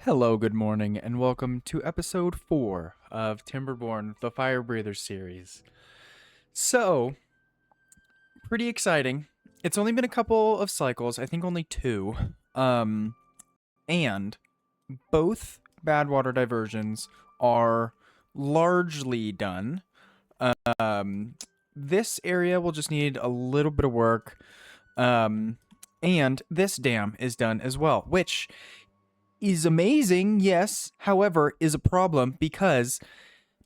Hello, good morning, and welcome to episode 4 of Timberborn, the Fire Breather series. So, pretty exciting. It's only been a couple of cycles, I think only two. And both bad water diversions are largely done. Um, this area will just need a little bit of work. And this dam is done as well, which is amazing, yes, however, is a problem because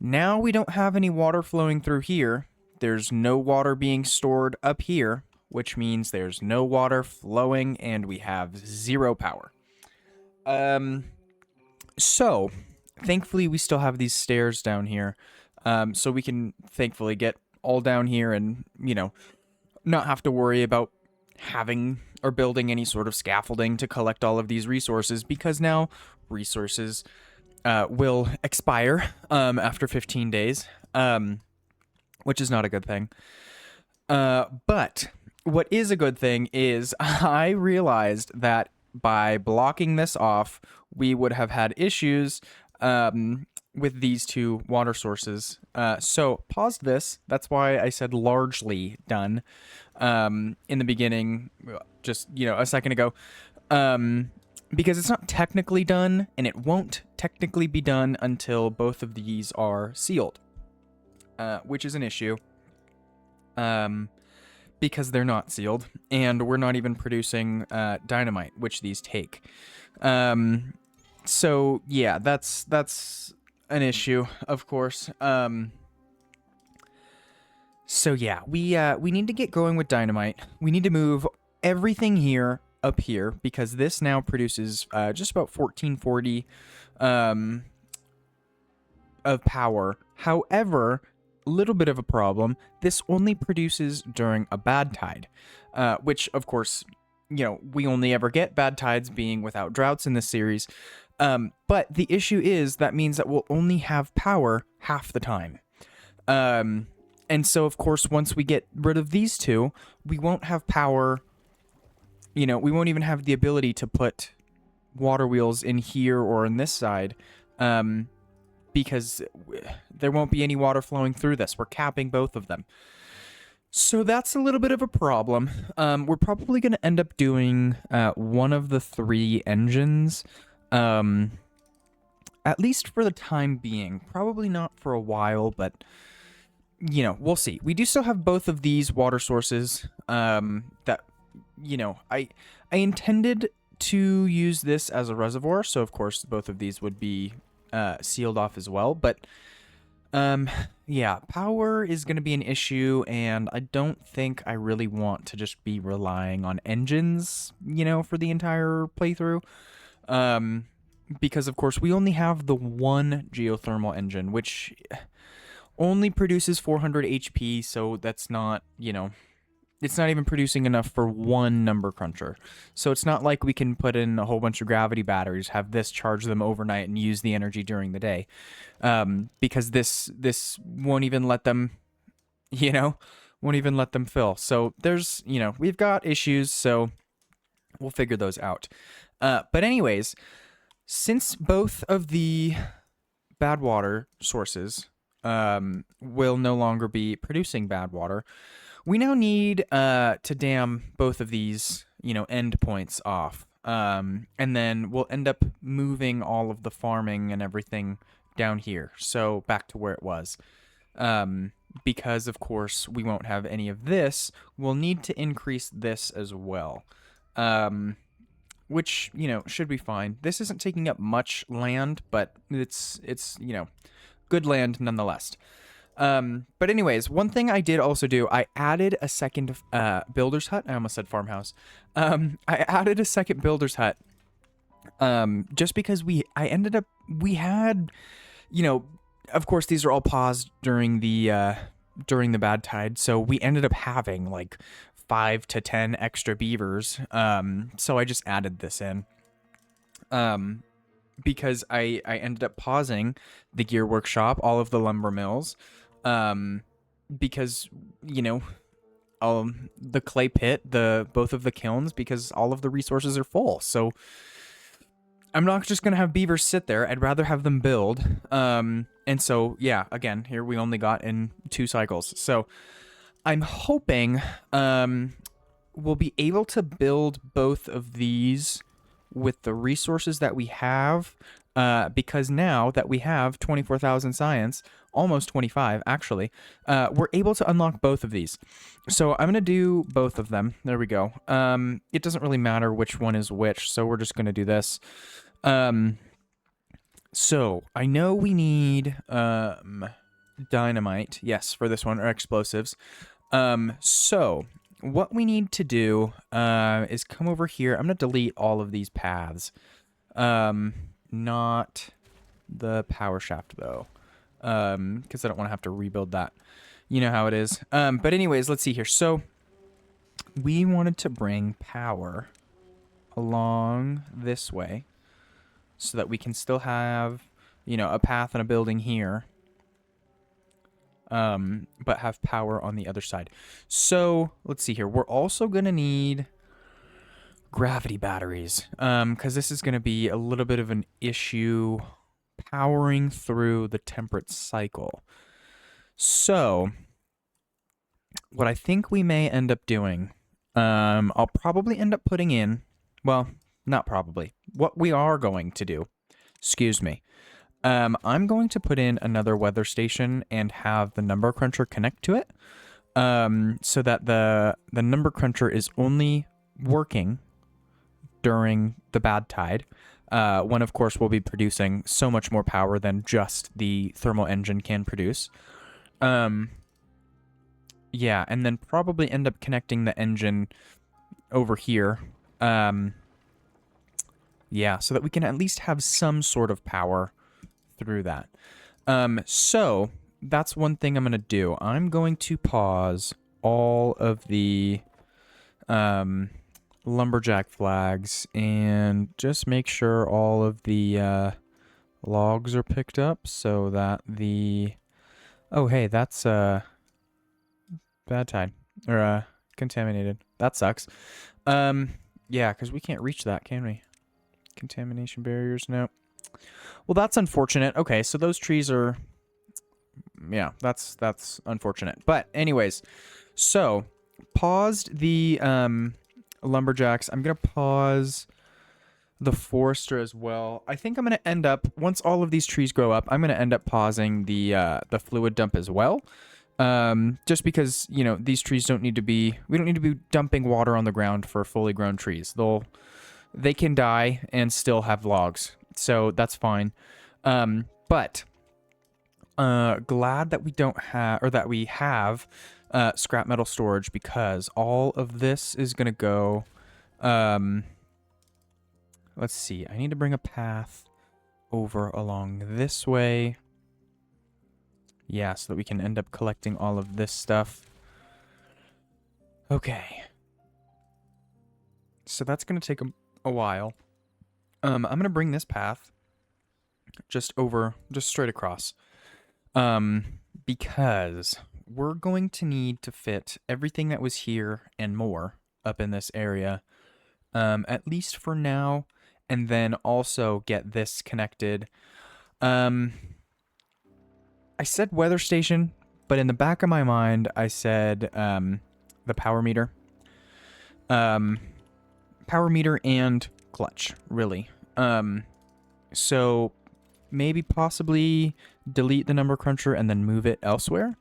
now we don't have any water flowing through here. There's no water being stored up here, which means there's no water flowing and we have zero power. So thankfully we still have these stairs down here. So we can thankfully get all down here and, not have to worry about having or building any sort of scaffolding to collect all of these resources because now resources will expire after 15 days, which is not a good thing. But what is a good thing is I realized that by blocking this off, we would have had issues with these two water sources. So pause this. That's why I said largely done in the beginning, just, a second ago. Because it's not technically done, and it won't technically be done until both of these are sealed, which is an issue, because they're not sealed, and we're not even producing dynamite, which these take. So yeah, that's an issue, of course. So yeah, we need to get going with dynamite. We need to move everything here up here because this now produces just about 1440 of power. However, a little bit of a problem. This only produces during a bad tide, which of course, we only ever get bad tides being without droughts in this series. But the issue is that means that we'll only have power half the time. And so, of course, once we get rid of these two, we won't have power. We won't even have the ability to put water wheels in here or in this side, because there won't be any water flowing through this. We're capping both of them. So that's a little bit of a problem. We're probably going to end up doing one of the three engines, at least for the time being. Probably not for a while, but we'll see. We do still have both of these water sources that, I intended to use this as a reservoir, so of course both of these would be sealed off as well, but yeah, power is going to be an issue, and I don't think I really want to just be relying on engines, for the entire playthrough, because of course we only have the one geothermal engine, which only produces 400 HP, so that's not, it's not even producing enough for one number cruncher. So it's not like we can put in a whole bunch of gravity batteries, have this charge them overnight, and use the energy during the day, because this won't even let them, won't even let them fill. So there's, we've got issues, so we'll figure those out. But anyways, since both of the bad water sources will no longer be producing bad water, we now need to dam both of these, end points off. And then we'll end up moving all of the farming and everything down here. So back to where it was. Because, of course, we won't have any of this, we'll need to increase this as well. Which, should be fine. This isn't taking up much land, but it's good land nonetheless. But anyways, one thing I did also do, I added a second builder's hut. I almost said farmhouse. I added a second builder's hut just because we had, of course these are all paused during the bad tide, so we ended up having like 5 to 10 extra beavers. So I just added this in. Because I ended up pausing the gear workshop, all of the lumber mills, because, the clay pit, both of the kilns, because all of the resources are full. So I'm not just going to have beavers sit there. I'd rather have them build. And so, yeah, again, here we only got in 2 cycles. So I'm hoping we'll be able to build both of these with the resources that we have, because now that we have 24,000 science, almost 25 actually, we're able to unlock both of these. So I'm going to do both of them. There we go. It doesn't really matter which one is which, so we're just going to do this. So I know we need dynamite, yes, for this one, or explosives. So what we need to do is come over here. I'm going to delete all of these paths. Not the power shaft, though, because I don't want to have to rebuild that. You know how it is. But anyways, let's see here. So we wanted to bring power along this way so that we can still have, you know, a path and a building here. But have power on the other side. So let's see here. We're also going to need gravity batteries, because this is going to be a little bit of an issue powering through the temperate cycle. So what I think we may end up doing, I'll probably end up putting in, well, not probably, what we are going to do, excuse me, I'm going to put in another weather station and have the number cruncher connect to it, so that the number cruncher is only working during the bad tide, when of course we'll be producing so much more power than just the thermal engine can produce. Yeah, and then probably end up connecting the engine over here. Yeah, so that we can at least have some sort of power through that. So that's one thing I'm going to do. I'm going to pause all of the lumberjack flags and just make sure all of the logs are picked up so that the... Oh, hey, that's bad tide. Or contaminated. That sucks. Yeah, because we can't reach that, can we? Contamination barriers? No. Well, that's unfortunate. Okay, so those trees are... Yeah, that's unfortunate. But anyways, so paused the lumberjacks. I'm going to pause the forester as well. I think I'm going to end up, once all of these trees grow up, I'm going to end up pausing the fluid dump as well. Just because, you know, these trees don't need to be... We don't need to be dumping water on the ground for fully grown trees. They can die and still have logs. So that's fine. But glad that we don't have, or that we have scrap metal storage, because all of this is going to go... let's see. I need to bring a path over along this way. Yeah, so that we can end up collecting all of this stuff. Okay. So that's going to take a while. I'm going to bring this path just straight across. Because we're going to need to fit everything that was here and more up in this area, at least for now, and then also get this connected. I said weather station, but in the back of my mind, I said the power meter. Power meter and clutch, really. So maybe possibly delete the number cruncher and then move it elsewhere.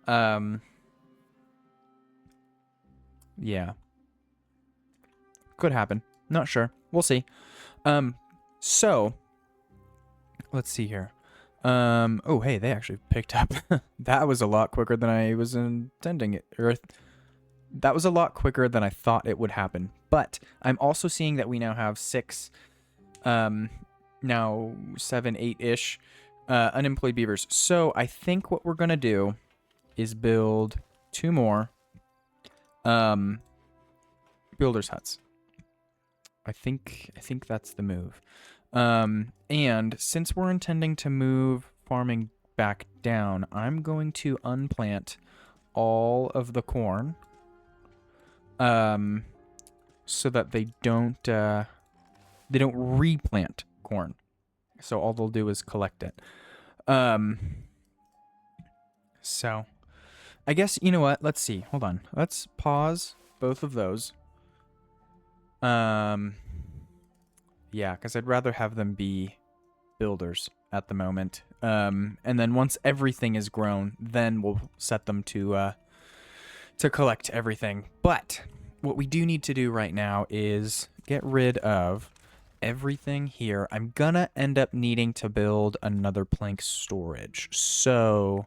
Yeah. Could happen. Not sure. We'll see. So let's see here. Oh, hey, they actually picked up. That was a lot quicker than I was intending it. Or that was a lot quicker than I thought it would happen. But I'm also seeing that we now have 6, now 7, 8-ish unemployed beavers. So I think what we're going to do is build 2 more builder's huts. I think that's the move. And since we're intending to move farming back down, I'm going to unplant all of the corn, so that they don't They don't replant corn. So all they'll do is collect it. So I guess, you know what? Let's see. Hold on. Let's pause both of those. Yeah, because I'd rather have them be builders at the moment. And then once everything is grown, then we'll set them to collect everything. But what we do need to do right now is get rid of everything here. I'm gonna end up needing to build another plank storage. So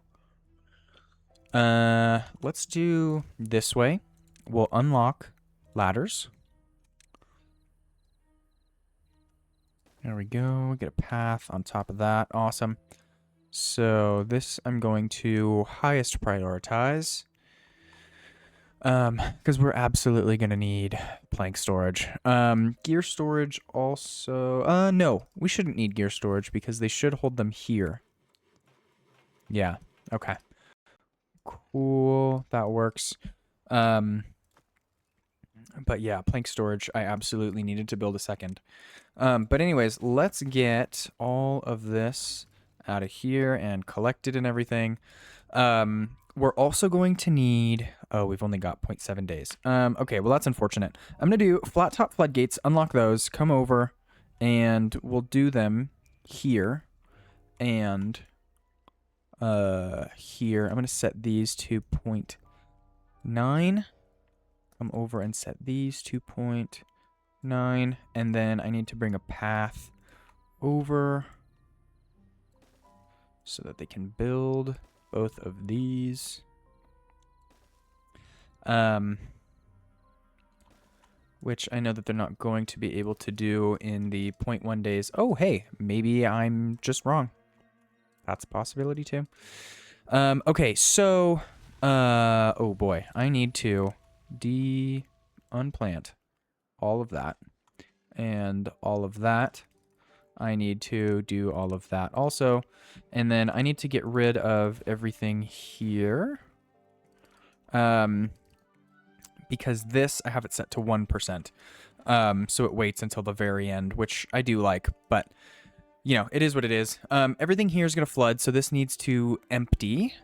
let's do this way. We'll unlock ladders. There we go. Get a path on top of that. Awesome. So this I'm going to highest prioritize. Because we're absolutely going to need plank storage. Gear storage also... no. We shouldn't need gear storage because they should hold them here. Yeah. Okay. Cool. That works. But yeah, plank storage, I absolutely needed to build a second. But anyways, let's get all of this out of here and collected and everything. We're also going to need... Oh, we've only got 0.7 days. Okay, well, that's unfortunate. I'm going to do flat top floodgates, unlock those, come over, and we'll do them here and here. I'm going to set these to 0.9. Come over and set these to 0.9. And then I need to bring a path over so that they can build both of these. Which I know that they're not going to be able to do in the 0.1 days. Oh, hey, maybe I'm just wrong. That's a possibility too. Okay, so, oh boy, I need to unplant all of that and all of that. I need to do all of that also. And then I need to get rid of everything here. Because this, I have it set to 1%. So it waits until the very end, which I do like, but, you know, it is what it is. Everything here is going to flood, so this needs to empty.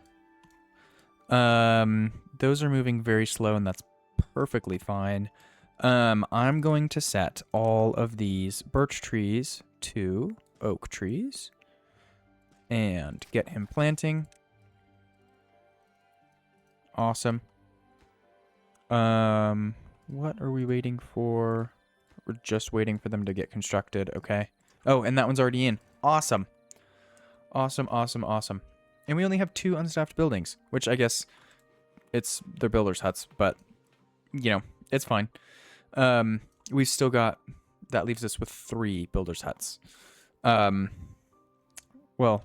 Those are moving very slow, and that's perfectly fine. I'm going to set all of these birch trees to oak trees and get him planting. Awesome. What are we waiting for? We're just waiting for them to get constructed. Okay. Oh, and that one's already in. Awesome. Awesome, awesome, awesome. And we only have 2 unstaffed buildings, which I guess they're builders' huts, but, you know, it's fine. We've still got, that leaves us with 3 builders' huts. Well,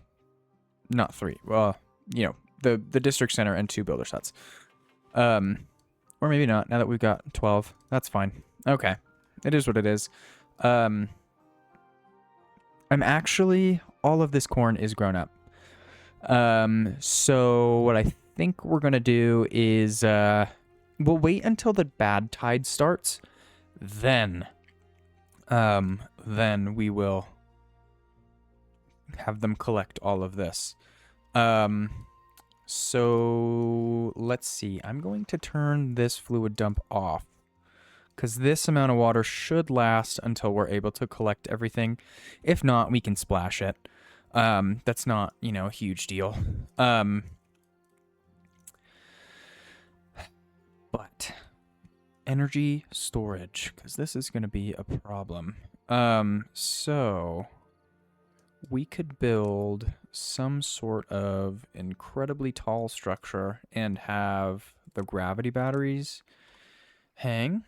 not 3. Well, you know, the district center and 2 builders' huts. Or maybe not, now that we've got 12. That's fine. Okay. It is what it is. I'm actually... All of this corn is grown up. So what I think we're going to do is... we'll wait until the bad tide starts. Then we will have them collect all of this. So let's see. I'm going to turn this fluid dump off because this amount of water should last until we're able to collect everything. If not, we can splash it. That's not, you know, a huge deal. But energy storage, because this is going to be a problem. So we could build some sort of incredibly tall structure and have the gravity batteries hang.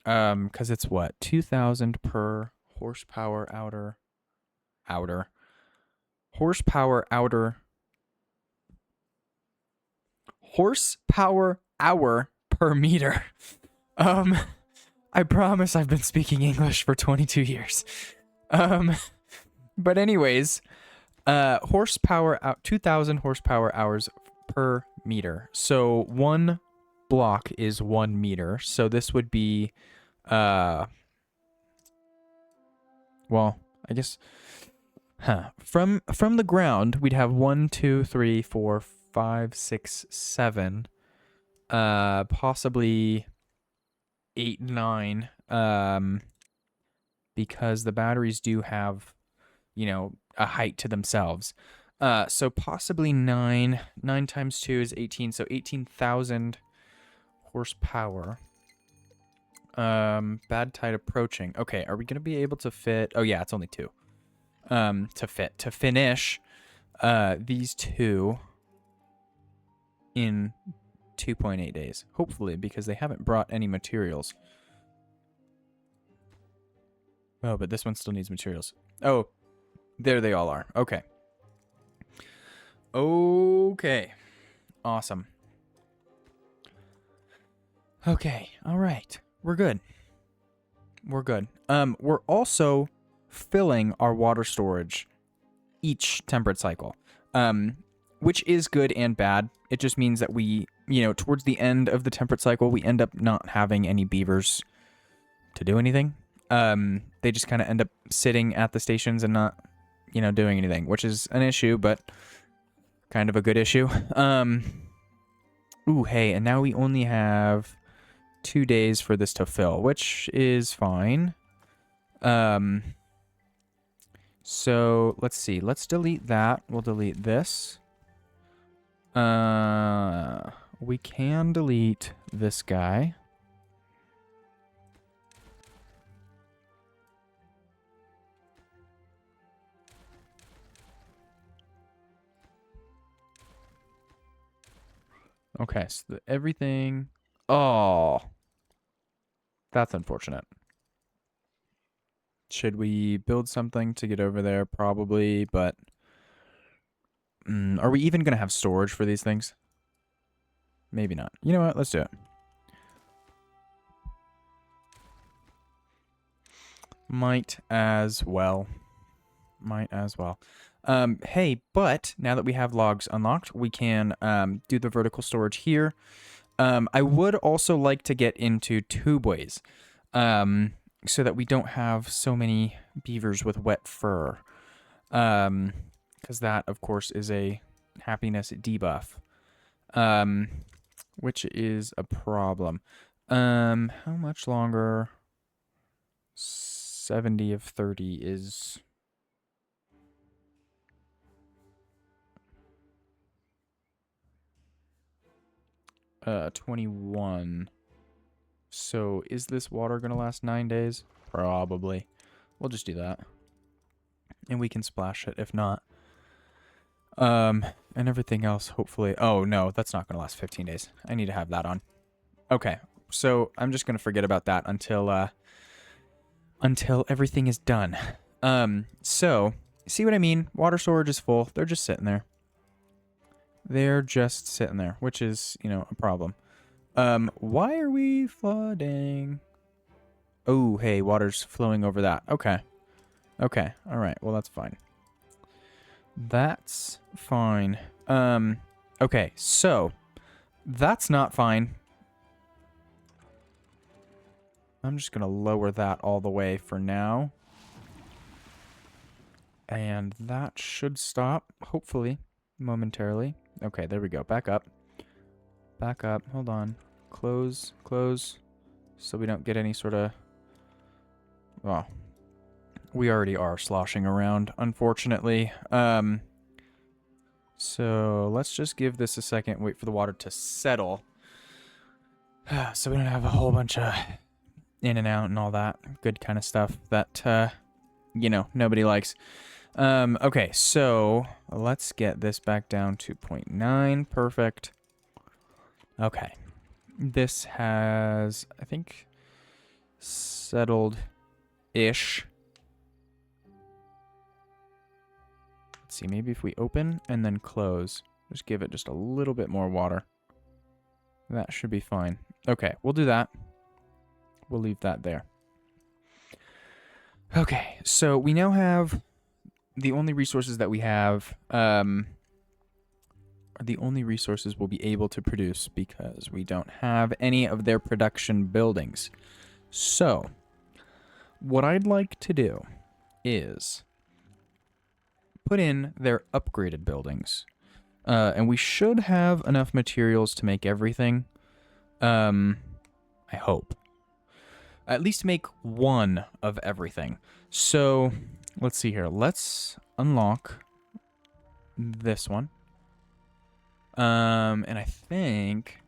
Because it's what? 2,000 per horsepower horsepower hour per meter. I promise I've been speaking English for 22 years. But anyways, 2,000 horsepower hours per meter. So 1 block is 1 meter. So this would be Well, I guess... Huh. From the ground, we'd have 1, 2, 3, 4, 5, 6, 7. Possibly 8, 9. Because the batteries do have, a height to themselves. So possibly 9. 9 times 2 is 18, so 18,000 horsepower. Bad tide approaching. Okay, are we gonna be able to fit? Oh yeah, it's only 2. To finish, these 2 in 2.8 days. Hopefully, because they haven't brought any materials. Oh, but this one still needs materials. Oh, there they all are. Okay. Okay. Awesome. Okay, all right. We're good. We're good. We're also filling our water storage each temperate cycle. Which is good and bad. It just means that we, towards the end of the temperate cycle, we end up not having any beavers to do anything. They just kind of end up sitting at the stations and not, doing anything, which is an issue, but kind of a good issue. Ooh, hey, and now we only have 2 days for this to fill, which is fine. So let's see. Let's delete that. We'll delete this. We can delete this guy. Okay, so everything... Oh. That's unfortunate. Should we build something to get over there? Probably, but... are we even going to have storage for these things? Maybe not. You know what? Let's do it. Might as well. Might as well. Hey, but now that we have logs unlocked, we can do the vertical storage here. I would also like to get into tubeways, so that we don't have so many beavers with wet fur. Because that, of course, is a happiness debuff, which is a problem. How much longer? 70 of 30 is... 21. So is this water going to last 9 days? Probably. We'll just do that. And we can splash it if not. And everything else, hopefully. Oh, no, that's not going to last 15 days. I need to have that on. Okay, so I'm just going to forget about that until everything is done. So, see what I mean? Water storage is full. They're just sitting there. They're just sitting there, which is, a problem. Why are we flooding? Oh, hey, water's flowing over that. Okay. Okay, all right. Well, that's fine. That's fine. Okay, so that's not fine. I'm just going to lower that all the way for now. And that should stop, hopefully, momentarily. Okay, there we go. Back up. Back up. Hold on. Close. Close. So we don't get any sort of... Well, we already are sloshing around, unfortunately. So let's just give this a second. Wait for the water to settle. So we don't have a whole bunch of in and out and all that good kind of stuff that, nobody likes. Okay, so let's get this back down to 0.9. Perfect. Okay. This has, I think, settled-ish. Let's see, maybe if we open and then close, just give it just a little bit more water. That should be fine. Okay, we'll do that. We'll leave that there. Okay, so we now have... The only resources that we have are the only resources we'll be able to produce because we don't have any of their production buildings. So, what I'd like to do is put in their upgraded buildings. And we should have enough materials to make everything. I hope. At least make one of everything. So, let's see here. Let's unlock this one. And I think...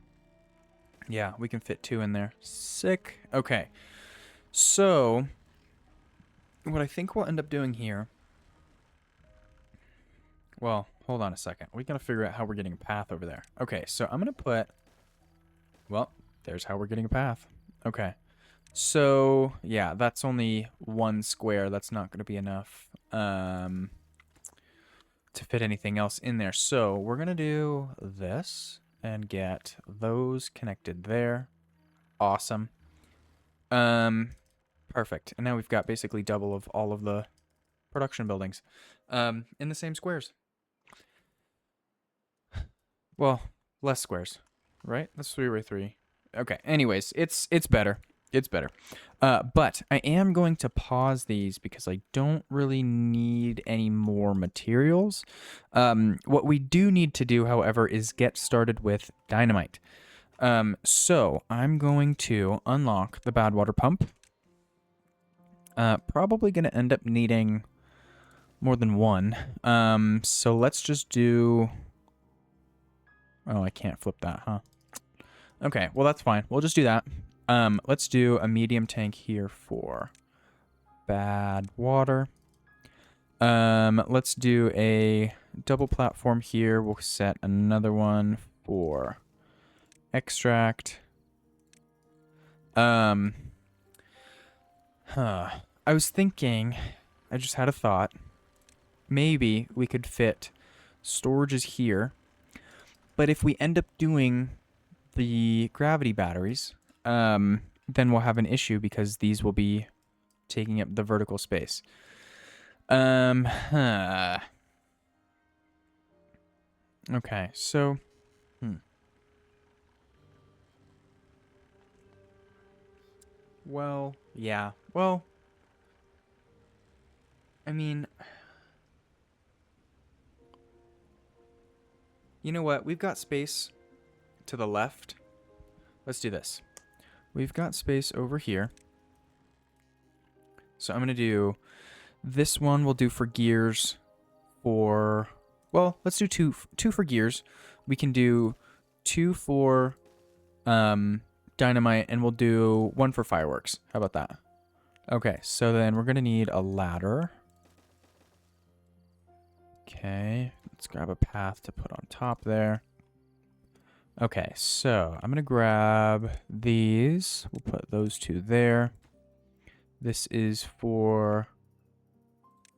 yeah, we can fit 2 in there. Sick. Okay. So, what I think we'll end up doing here... well, hold on a second. We gotta figure out how we're getting a path over there. Okay, so I'm gonna put... well, there's how we're getting a path. Okay. So, yeah, that's only 1 square. That's not gonna be enough to fit anything else in there. So, we're gonna do this and get those connected there. Awesome. Perfect. And now we've got basically double of all of the production buildings in the same squares. Well, less squares, right? That's 3 by 3. Okay. Anyways, it's better. It's better. But I am going to pause these because I don't really need any more materials. What we do need to do, however, is get started with dynamite. So I'm going to unlock the bad water pump. Probably going to end up needing more than 1. So let's just do... oh, I can't flip that, huh? Okay, well, that's fine. We'll just do that. Let's do a medium tank here for bad water. Let's do a double platform here. We'll set another one for extract. I was thinking, I just had a thought. Maybe we could fit storages here. But if we end up doing the gravity batteries, then we'll have an issue because these will be taking up the vertical space. Okay, so... well, yeah. Well, I mean... you know what? We've got space to the left. Let's do this. We've got space over here. So I'm going to do... this one we'll do for gears for... well, let's do two for gears. We can do 2 for dynamite, and we'll do 1 for fireworks. How about that? Okay, so then we're going to need a ladder. Okay, let's grab a path to put on top there. Okay, so I'm going to grab these. We'll put those 2 there. This is for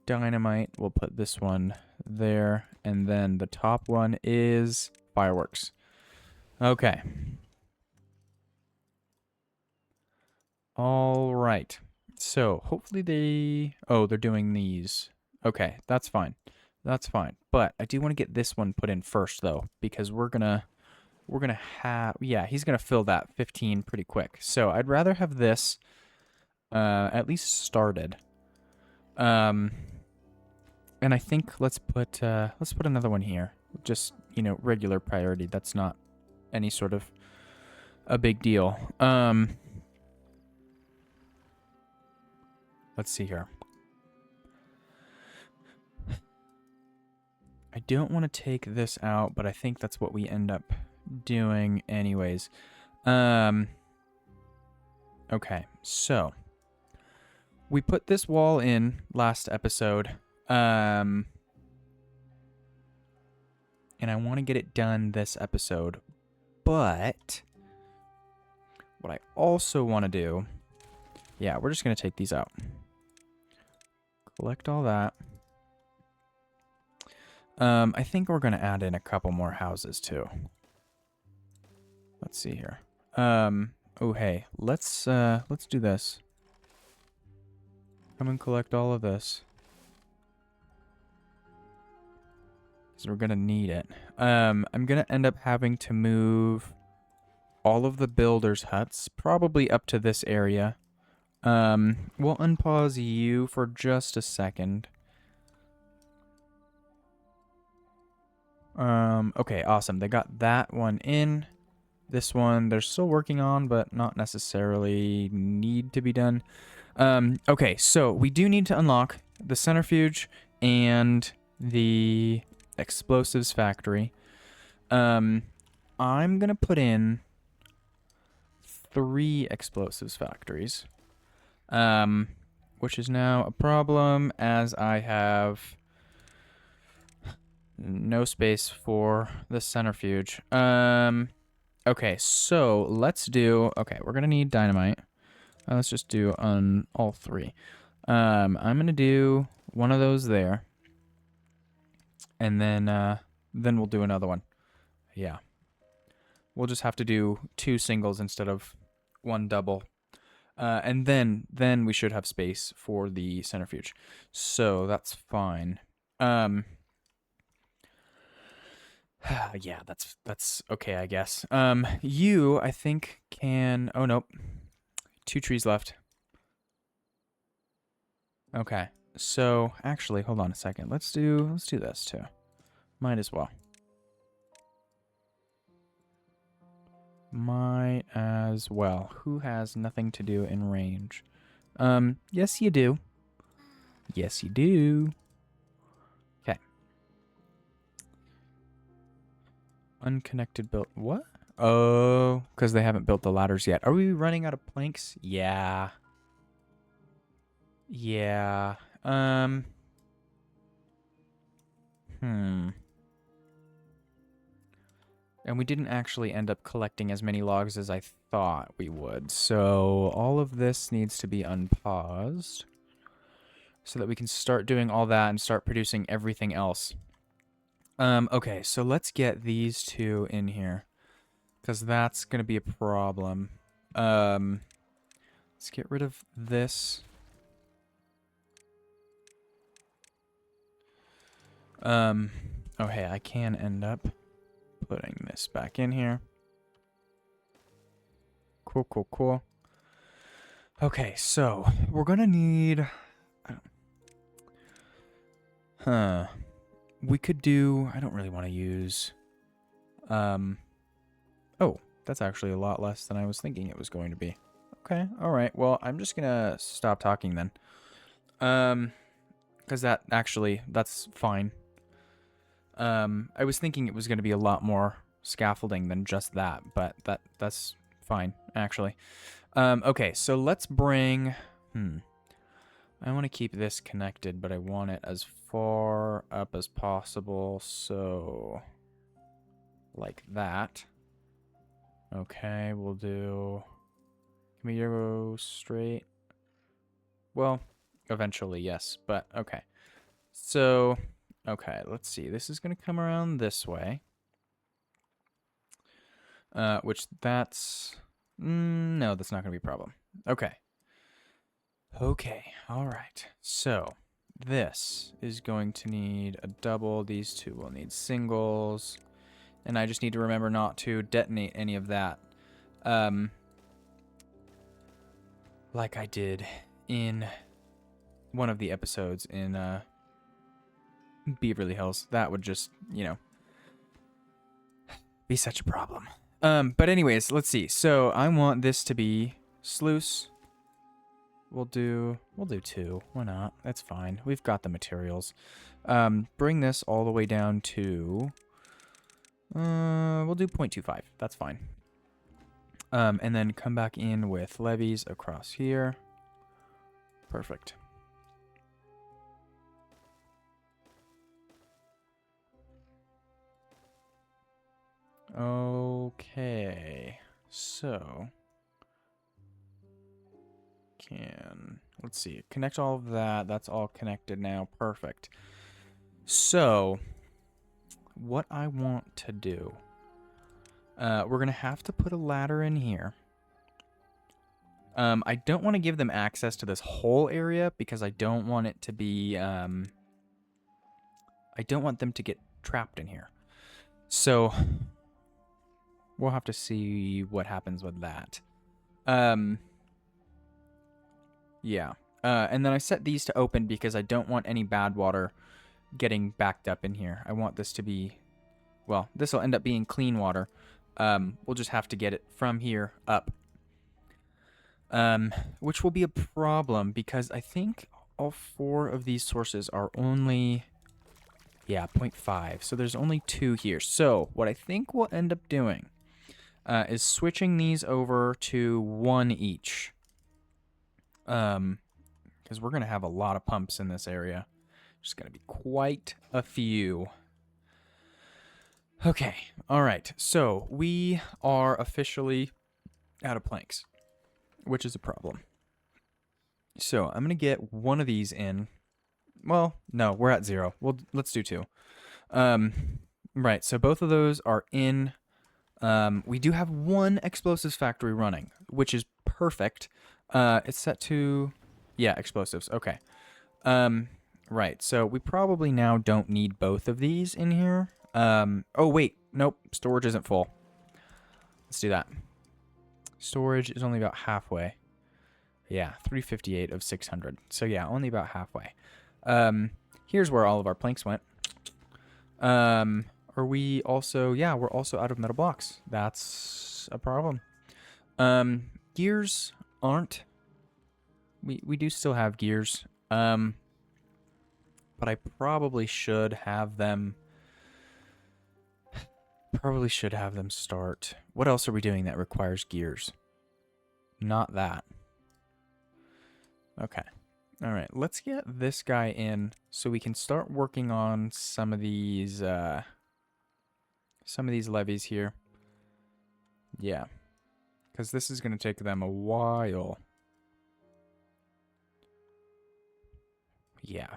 dynamite. We'll put this one there. And then the top one is fireworks. Okay. All right. So hopefully they... oh, they're doing these. Okay, that's fine. That's fine. But I do want to get this one put in first, though, because we're gonna have... yeah, he's gonna fill that 15 pretty quick. So I'd rather have this at least started. And I think let's put another one here. Just, you know, regular priority. That's not any sort of a big deal. Let's see here. I don't want to take this out, but I think that's what we end up doing anyways. Okay, so we put this wall in last episode. And I want to get it done this episode. But what I also want to do... yeah, we're just going to take these out. Collect all that. I think we're going to add in a couple more houses, too. Let's see here. Oh, hey. Let's do this. Come and collect all of this. Because we're going to need it. I'm going to end up having to move all of the builders' huts, probably up to this area, We'll unpause you for just a second. Okay, awesome. They got that one in. This one they're still working on, but not necessarily need to be done. Okay, so we do need to unlock the centrifuge and the explosives factory. I'm gonna put in 3 explosives factories. Which is now a problem as I have no space for the centrifuge. Okay, so let's do... Okay, we're gonna need dynamite. Let's just do on all 3. I'm gonna do one of those there. And then we'll do another one. Yeah. We'll just have to do 2 singles instead of 1 double. And then we should have space for the centrifuge. So that's fine. Yeah, that's okay, I guess. You, I think, can... Oh, nope. 2 trees left. Okay. So, actually, hold on a second. Let's do this, too. Might as well. Might as well. Who has nothing to do in range? Yes, you do. Yes, you do. Okay. Unconnected built... What? Oh, because they haven't built the ladders yet. Are we running out of planks? Yeah. Yeah. And we didn't actually end up collecting as many logs as I thought we would. So all of this needs to be unpaused so that we can start doing all that and start producing everything else. Okay, so let's get these 2 in here because that's going to be a problem. Let's get rid of this. Oh, hey, I can end up putting this back in here. Cool, cool, cool. Okay, so we're gonna need... We could do... I don't really want to use... Oh, that's actually a lot less than I was thinking it was going to be. Okay, alright. Well, I'm just gonna stop talking then. Because that's fine. I was thinking it was going to be a lot more scaffolding than just that, but that's fine, actually. Okay, so let's bring... I want to keep this connected, but I want it as far up as possible, so... Like that. Okay, we'll do... Can we go straight? Well, eventually, yes, but okay. So... Okay, let's see. This is going to come around this way. Which that's... no, that's not going to be a problem. Okay. Okay, alright. So, this is going to need a double. These 2 will need singles. And I just need to remember not to detonate any of that. Like I did in one of the episodes in... Beverly Hills. That would just, you know, be such a problem. But anyways, let's see. So I want this to be sluice. We'll do 2. Why not? That's fine. We've got the materials. Bring this all the way down to... we'll do 0.25. That's fine. And then come back in with levees across here. Perfect. Okay, so let's see, connect all of that. That's all connected now. Perfect. So what I want to do, we're gonna have to put a ladder in here. I don't want to give them access to this whole area because I don't want it to be I don't want them to get trapped in here. So we'll have to see what happens with that. Yeah. And then I set these to open because I don't want any bad water getting backed up in here. I want this to be, well, this will end up being clean water. We'll just have to get it from here up. Which will be a problem because I think all 4 of these sources are only, yeah, 0.5. So there's only 2 here. So what I think we'll end up doing is switching these over to 1 each. Because we're going to have a lot of pumps in this area. There's going to be quite a few. Okay, all right. So we are officially out of planks, which is a problem. So I'm going to get one of these in. Well, no, we're at 0. Let's do 2. Right, so both of those are in. We do have 1 explosives factory running, which is perfect. It's set to, yeah, explosives. Okay. Right. So we probably now don't need both of these in here. Oh wait, nope. Storage isn't full. Let's do that. Storage is only about halfway. Yeah, 358 of 600. So yeah, only about halfway. Here's where all of our planks went. Are we also, yeah, we're also out of metal blocks. That's a problem. Gears aren't. We do still have gears. But I probably should have them. Probably should have them start. What else are we doing that requires gears? Not that. Okay. All right. Let's get this guy in so we can start working on some of these levees here. Yeah. Because this is going to take them a while. Yeah.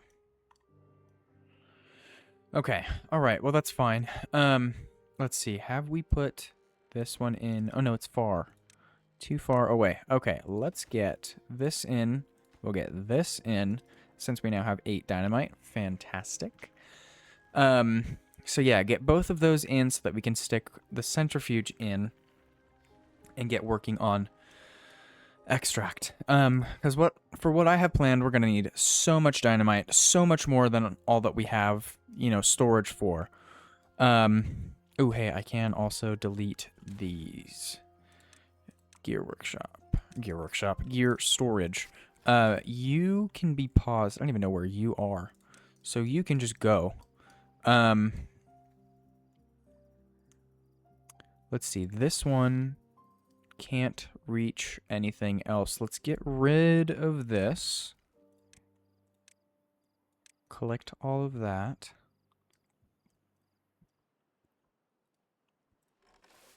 Okay. All right. Well, that's fine. Let's see. Have we put this one in? Oh, no, it's far. Too far away. Okay. Let's get this in. We'll get this in since we now have 8 dynamite. Fantastic. So yeah, get both of those in so that we can stick the centrifuge in and get working on extract. Because for what I have planned, we're gonna need so much dynamite, so much more than all that we have, storage for. Oh hey, I can also delete these. Gear storage. You can be paused. I don't even know where you are, so you can just go. Let's see. This one can't reach anything else. Let's get rid of this. Collect all of that.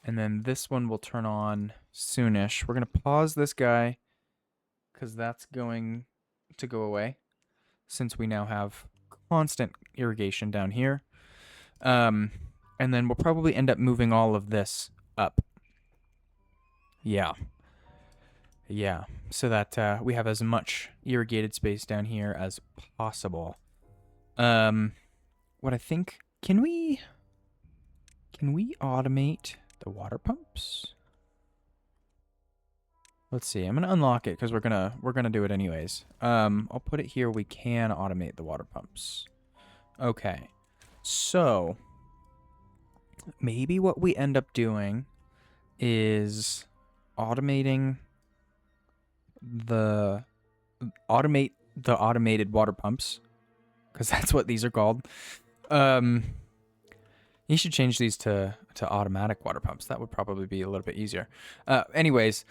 And then this one will turn on soonish. We're going to pause this guy because that's going to go away since we now have constant irrigation down here. And then we'll probably end up moving all of this up. Yeah. Yeah, so that we have as much irrigated space down here as possible. What I think, can we automate the water pumps? Let's see. I'm gonna unlock it because we're gonna do it anyways. I'll put it here. We can automate the water pumps. Okay, so maybe what we end up doing is automating the automated water pumps, because that's what these are called. You should change these to automatic water pumps. That would probably be a little bit easier. Anyways,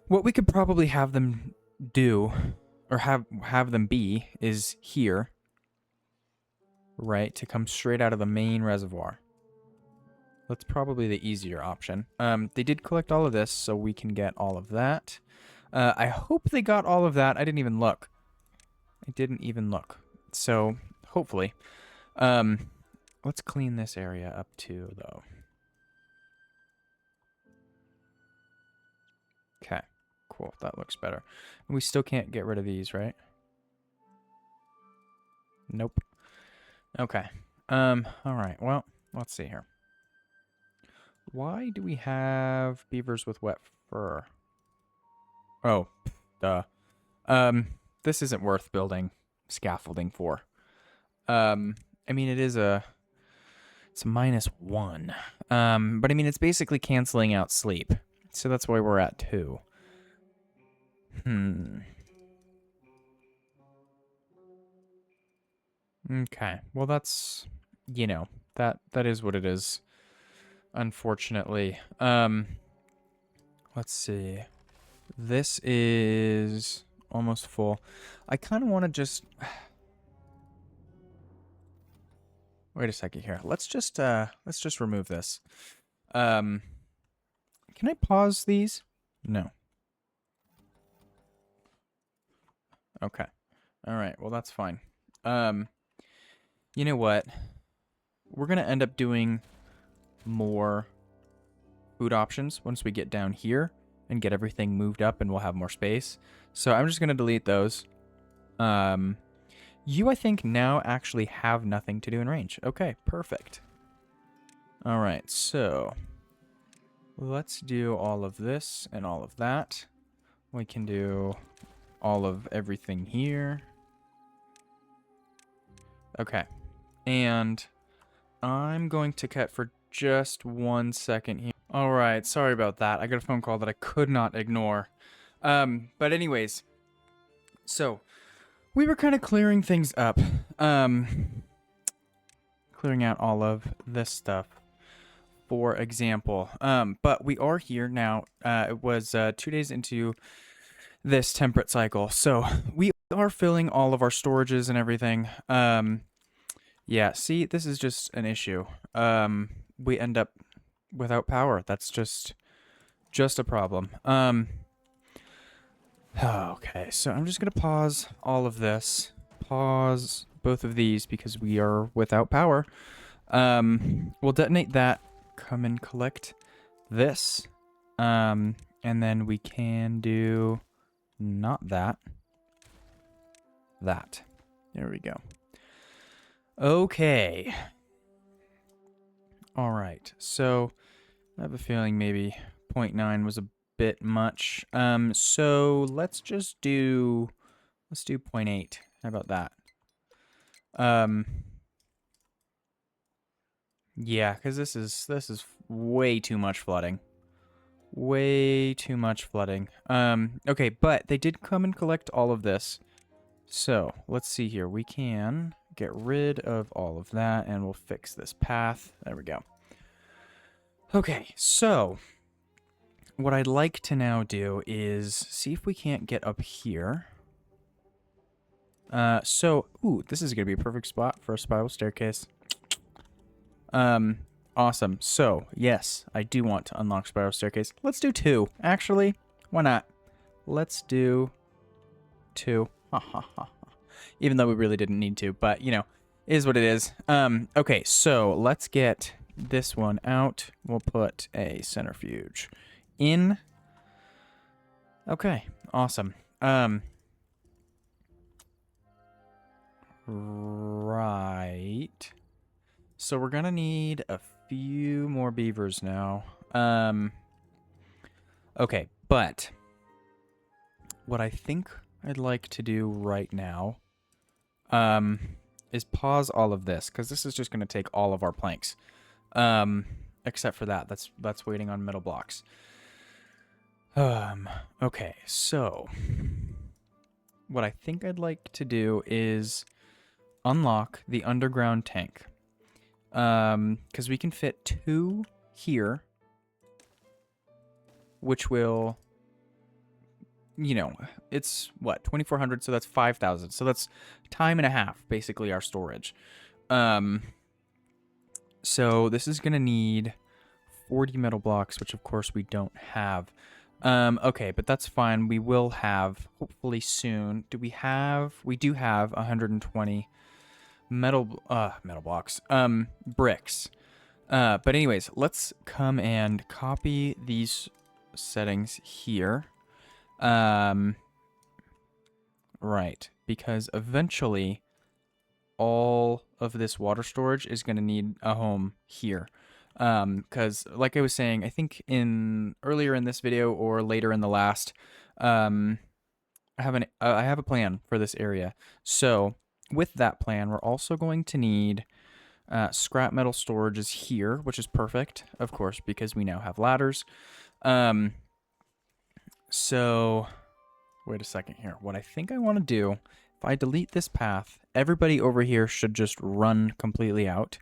what we could probably have them do, or have them be, is here, right, to come straight out of the main reservoir. That's probably the easier option. They did collect all of this, so we can get all of that. I hope they got all of that. I didn't even look. So, hopefully. Let's clean this area up too, though. Okay, cool. That looks better. We still can't get rid of these, right? Nope. Okay. Alright, well, let's see here. Why do we have beavers with wet fur? Oh, duh. this isn't worth building scaffolding for. I mean, it's a -1. But I mean, it's basically canceling out sleep. So that's why we're at 2. Okay. Well, that's, that is what it is, unfortunately. Let's see. This is almost full. I kind of want to just wait a second here. Let's just remove this. Can I pause these? No. Okay. All right. Well, that's fine. You know what? We're going to end up doing more food options once we get down here and get everything moved up, and we'll have more space. So I'm just going to delete those. You, I think, now actually have nothing to do in range. Okay, perfect. All right, so let's do all of this and all of that. We can do all of everything here. Okay, and I'm going to cut for just 1 second here. All right, sorry about that. I got a phone call that I could not ignore. But anyways, so we were kind of clearing things up. Clearing out all of this stuff, for example. But we are here now. It was 2 days into this temperate cycle. So we are filling all of our storages and everything. Yeah, see, this is just an issue. We end up without power. That's just a problem. Okay, so I'm just gonna pause all of this. Pause both of these because we are without power. We'll detonate that. Come and collect this. And then we can do not that. That. There we go. Okay. All right. So I have a feeling maybe 0.9 was a bit much. So let's do 0.8. How about that? Yeah, because this is way too much flooding. Way too much flooding. Okay, but they did come and collect all of this. So let's see here. We can get rid of all of that and we'll fix this path. There we go. Okay, so what I'd like to now do is see if we can't get up here. Ooh, this is going to be a perfect spot for a spiral staircase. Awesome. So, yes, I do want to unlock spiral staircase. Let's do 2. Actually, why not? Let's do 2. Even though we really didn't need to, but, is what it is. Okay, so let's get this one out. We'll put a centrifuge in. Okay, awesome. Right. So we're gonna need a few more beavers now. Okay, but what I think I'd like to do right now is pause all of this, because this is just gonna take all of our planks. Except for that. That's waiting on metal blocks. Okay, so what I think I'd like to do is unlock the underground tank. Because we can fit 2 here, which will, it's what, 2,400, so that's 5,000. So that's time and a half, basically, our storage. So this is going to need 40 metal blocks, which of course we don't have. Okay, but that's fine. We will have, hopefully soon. We do have 120 metal blocks, bricks. But anyways, let's come and copy these settings here. Right, because eventually all of this water storage is going to need a home here. Because like I was saying, I think earlier in this video or later in the last, I I have a plan for this area. So with that plan, we're also going to need scrap metal storage is here, which is perfect, of course, because we now have ladders. So wait a second here. What I think I want to do, if I delete this path, everybody over here should just run completely out.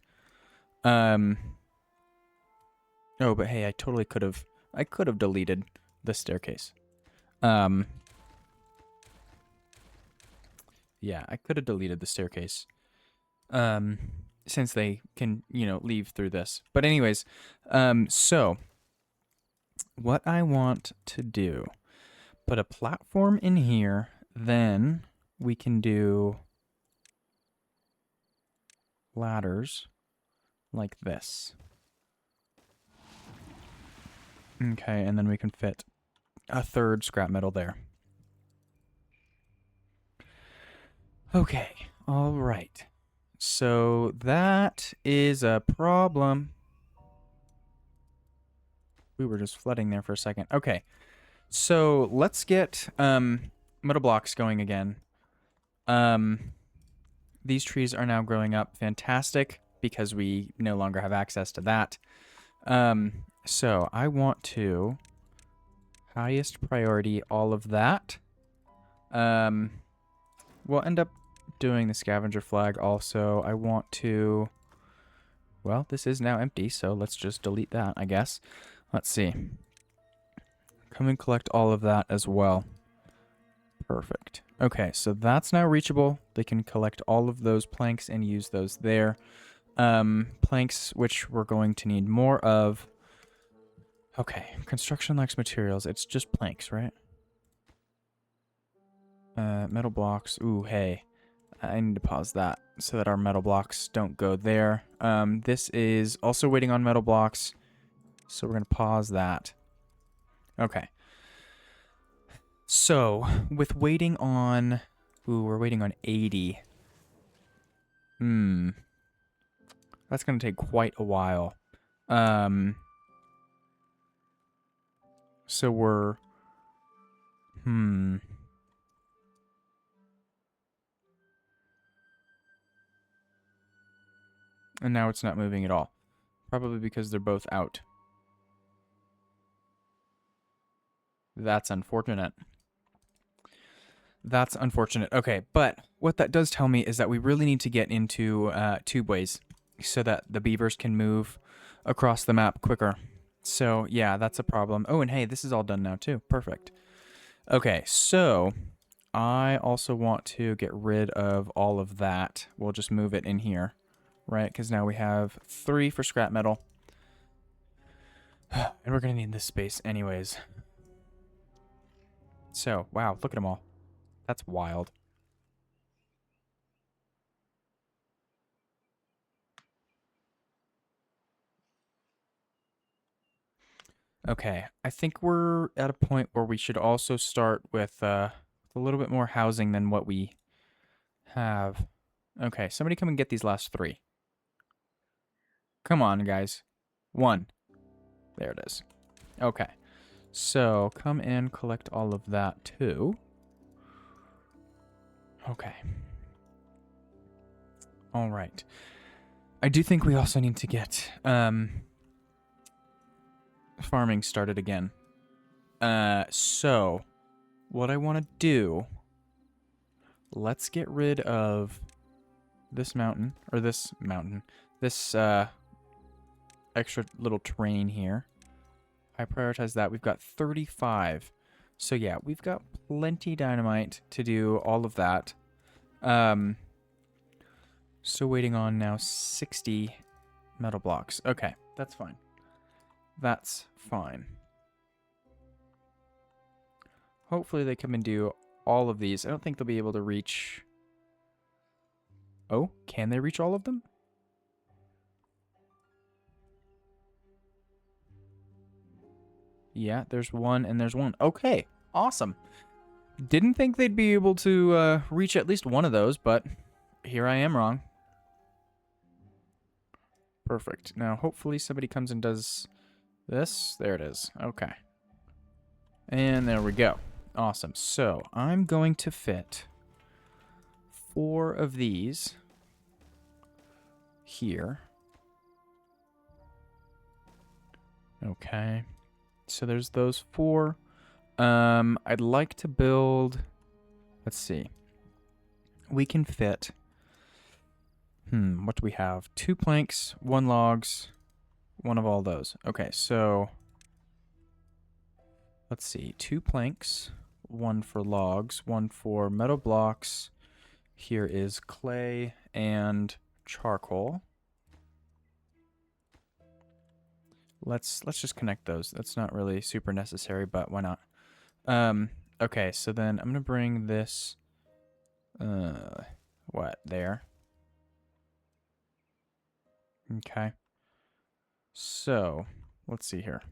Oh, but hey, I could have deleted the staircase. Yeah, I could have deleted the staircase. Since they can, leave through this. But anyways, so what I want to do, put a platform in here, then we can do ladders like this. Okay, and then we can fit a third scrap metal there. Okay, all right. So that is a problem. We were just flooding there for a second. Okay, so let's get metal blocks going again. These trees are now growing up fantastic because we no longer have access to that. So I want to highest priority all of that. We'll end up doing the scavenger flag also. I want to... Well, this is now empty, so let's just delete that, I guess. Let's see. Come and collect all of that as well. Perfect. Okay, so that's now reachable. They can collect all of those planks and use those there. Planks, which we're going to need more of. Okay, construction lacks materials. It's just planks, right? Metal blocks. Ooh, hey. I need to pause that so that our metal blocks don't go there. This is also waiting on metal blocks, so we're going to pause that. Okay. So, with waiting on... Ooh, we're waiting on 80. That's going to take quite a while. So we're... And now it's not moving at all. Probably because they're both out. That's unfortunate. That's unfortunate. Okay, but what that does tell me is that we really need to get into tubeways so that the beavers can move across the map quicker. So, yeah, that's a problem. Oh, and hey, this is all done now too. Perfect. Okay, so I also want to get rid of all of that. We'll just move it in here. Right, because now we have 3 for scrap metal. And we're going to need this space anyways. So, wow, look at them all. That's wild. Okay, I think we're at a point where we should also start with a little bit more housing than what we have. Okay, somebody come and get these last 3. Come on, guys. 1. There it is. Okay. So, come and collect all of that, too. Okay. All right. I do think we also need to get farming started again. So, what I want to do... Let's get rid of this mountain, or this extra little terrain here. I prioritize that. We've got 35. So yeah, we've got plenty dynamite to do all of that. Still waiting on now 60 metal blocks. Okay, that's fine. That's fine. Hopefully they come and do all of these. I don't think they'll be able to reach... Oh, can they reach all of them? Yeah, there's 1 and there's 1. Okay, awesome. Didn't think they'd be able to reach at least one of those, but here I am wrong. Perfect. Now, hopefully somebody comes and does this. There it is. Okay. And there we go. Awesome. So I'm going to fit 4 of these here. Okay. So there's those 4. I'd like to build... Let's see. We can fit... what do we have? 2 planks, 1 logs, 1 of all those. Okay, so... Let's see. 2 planks, 1 for logs, 1 for metal blocks. Here is clay and charcoal. Let's just connect those. That's not really super necessary, but why not? Okay, so then I'm gonna bring this what, there? Okay. So, let's see here.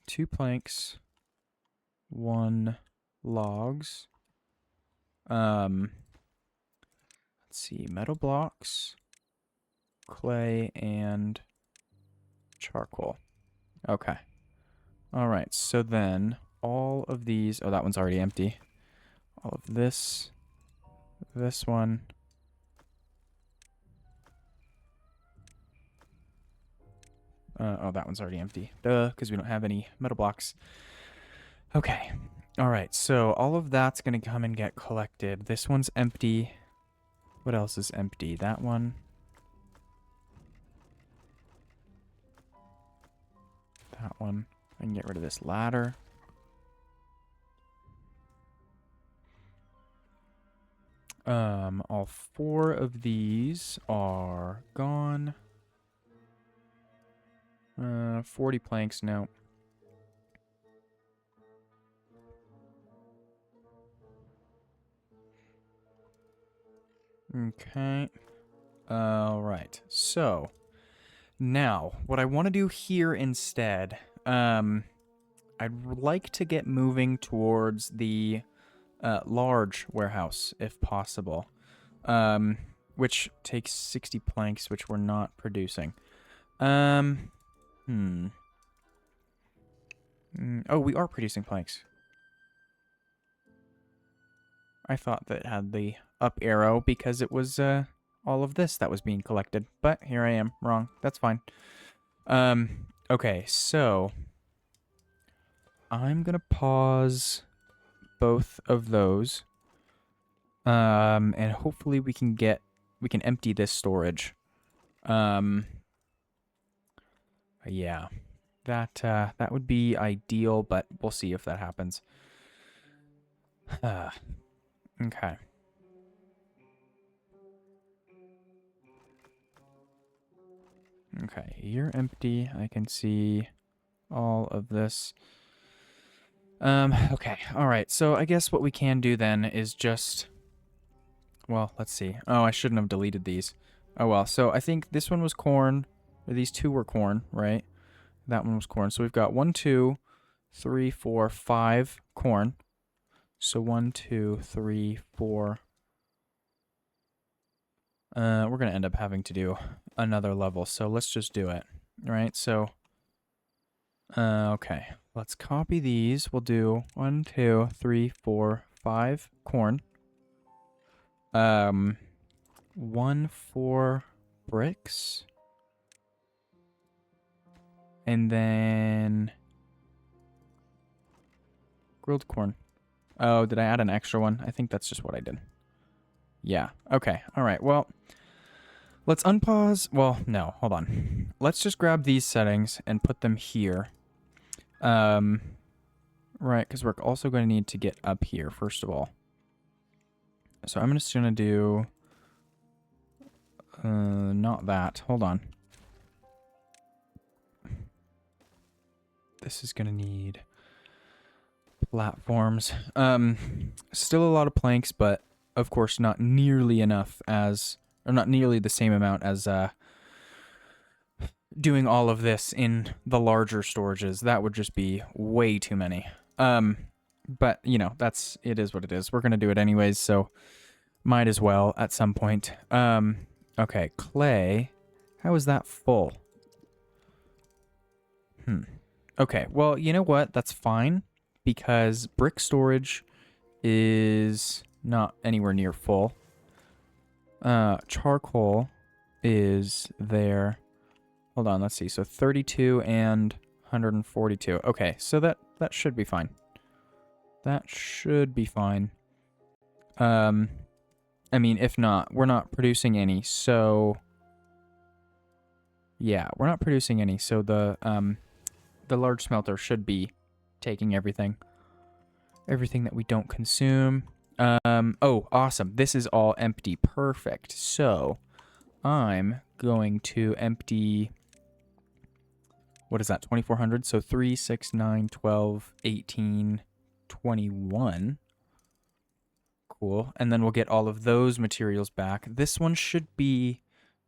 2 planks, 1 logs. Let's see, metal blocks, clay, and charcoal. Okay. All right, so then all of these... Oh, that one's already empty. All of this one. Oh, that one's already empty. Duh, because we don't have any metal blocks. Okay. All right, so all of that's going to come and get collected. This one's empty. What else is empty? That one. That one. I can get rid of this ladder. All 4 of these are gone. 40 planks, no. Okay. All right. So, now, what I want to do here instead, I'd like to get moving towards the large warehouse, if possible, which takes 60 planks, which we're not producing. Oh, we are producing planks. I thought that had the up arrow because it was all of this that was being collected, but here I am, wrong. That's fine. Okay, so I'm gonna pause both of those, and hopefully we can empty this storage. Yeah, that would be ideal, but we'll see if that happens. Okay. Okay, you're empty. I can see all of this. Okay, alright, so I guess what we can do then is just... Well, let's see. Oh, I shouldn't have deleted these. Oh well, so I think this one was corn, or these 2 were corn, right? That one was corn. So we've got 1, 2, 3, 4, 5 corn. So 1, 2, 3, 4. We're going to end up having to do another level, so let's just do it. Right, so... okay, let's copy these. We'll do 1, 2, 3, 4, 5 corn. 1 for bricks. And then... grilled corn. Oh, did I add an extra one? I think that's just what I did. Yeah, okay, alright, well... Let's unpause. Well, no, hold on. Let's just grab these settings and put them here. Right, because we're also going to need to get up here, first of all. So I'm just going to do... not that. Hold on. This is going to need platforms. Still a lot of planks, but of course not nearly enough as... Or not nearly the same amount as doing all of this in the larger storages. That would just be way too many. But, you know, it is what it is. We're going to do it anyways, so might as well at some point. Okay, clay. How is that full? Okay, well, you know what? That's fine, because brick storage is not anywhere near full. Charcoal is there. Hold on, let's see. So 32 and 142. Okay, so that should be fine. That should be fine. I mean, if not, we're not producing any, so yeah, we're not producing any, so the large smelter should be taking everything that we don't consume. Oh, awesome. This is all empty. Perfect. So, I'm going to empty, what is that, 2,400? So 3, 6, 9, 12, 18, 21. Cool. And then we'll get all of those materials back. This one should be,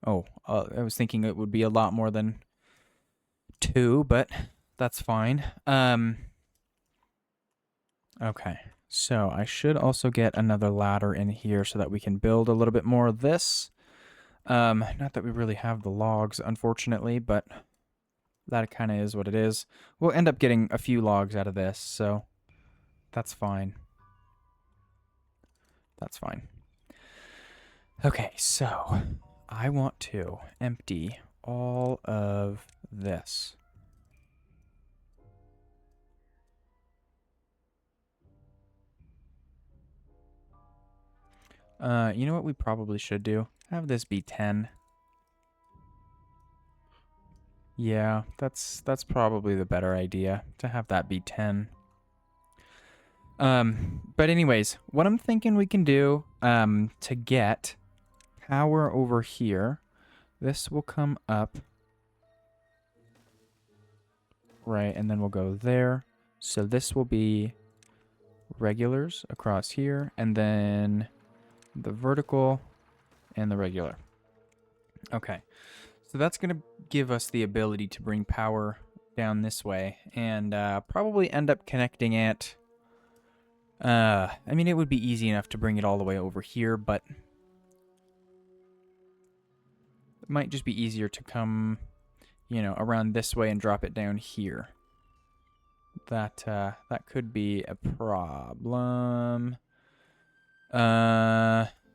I was thinking it would be a lot more than 2, but that's fine. Okay. So I should also get another ladder in here so that we can build a little bit more of this. Not that we really have the logs, unfortunately, but that kind of is what it is. We'll end up getting a few logs out of this, so that's fine. That's fine. Okay, so I want to empty all of this. You know what we probably should do? Have this be 10. Yeah, that's probably the better idea, to have that be 10. But anyways, what I'm thinking we can do, to get power over here, this will come up. Right, and then we'll go there. So this will be regulars across here, and then the vertical and the regular. Okay, so that's going to give us the ability to bring power down this way, and probably end up connecting it. I mean, it would be easy enough to bring it all the way over here, but it might just be easier to come, you know, around this way and drop it down here. That could be a problem.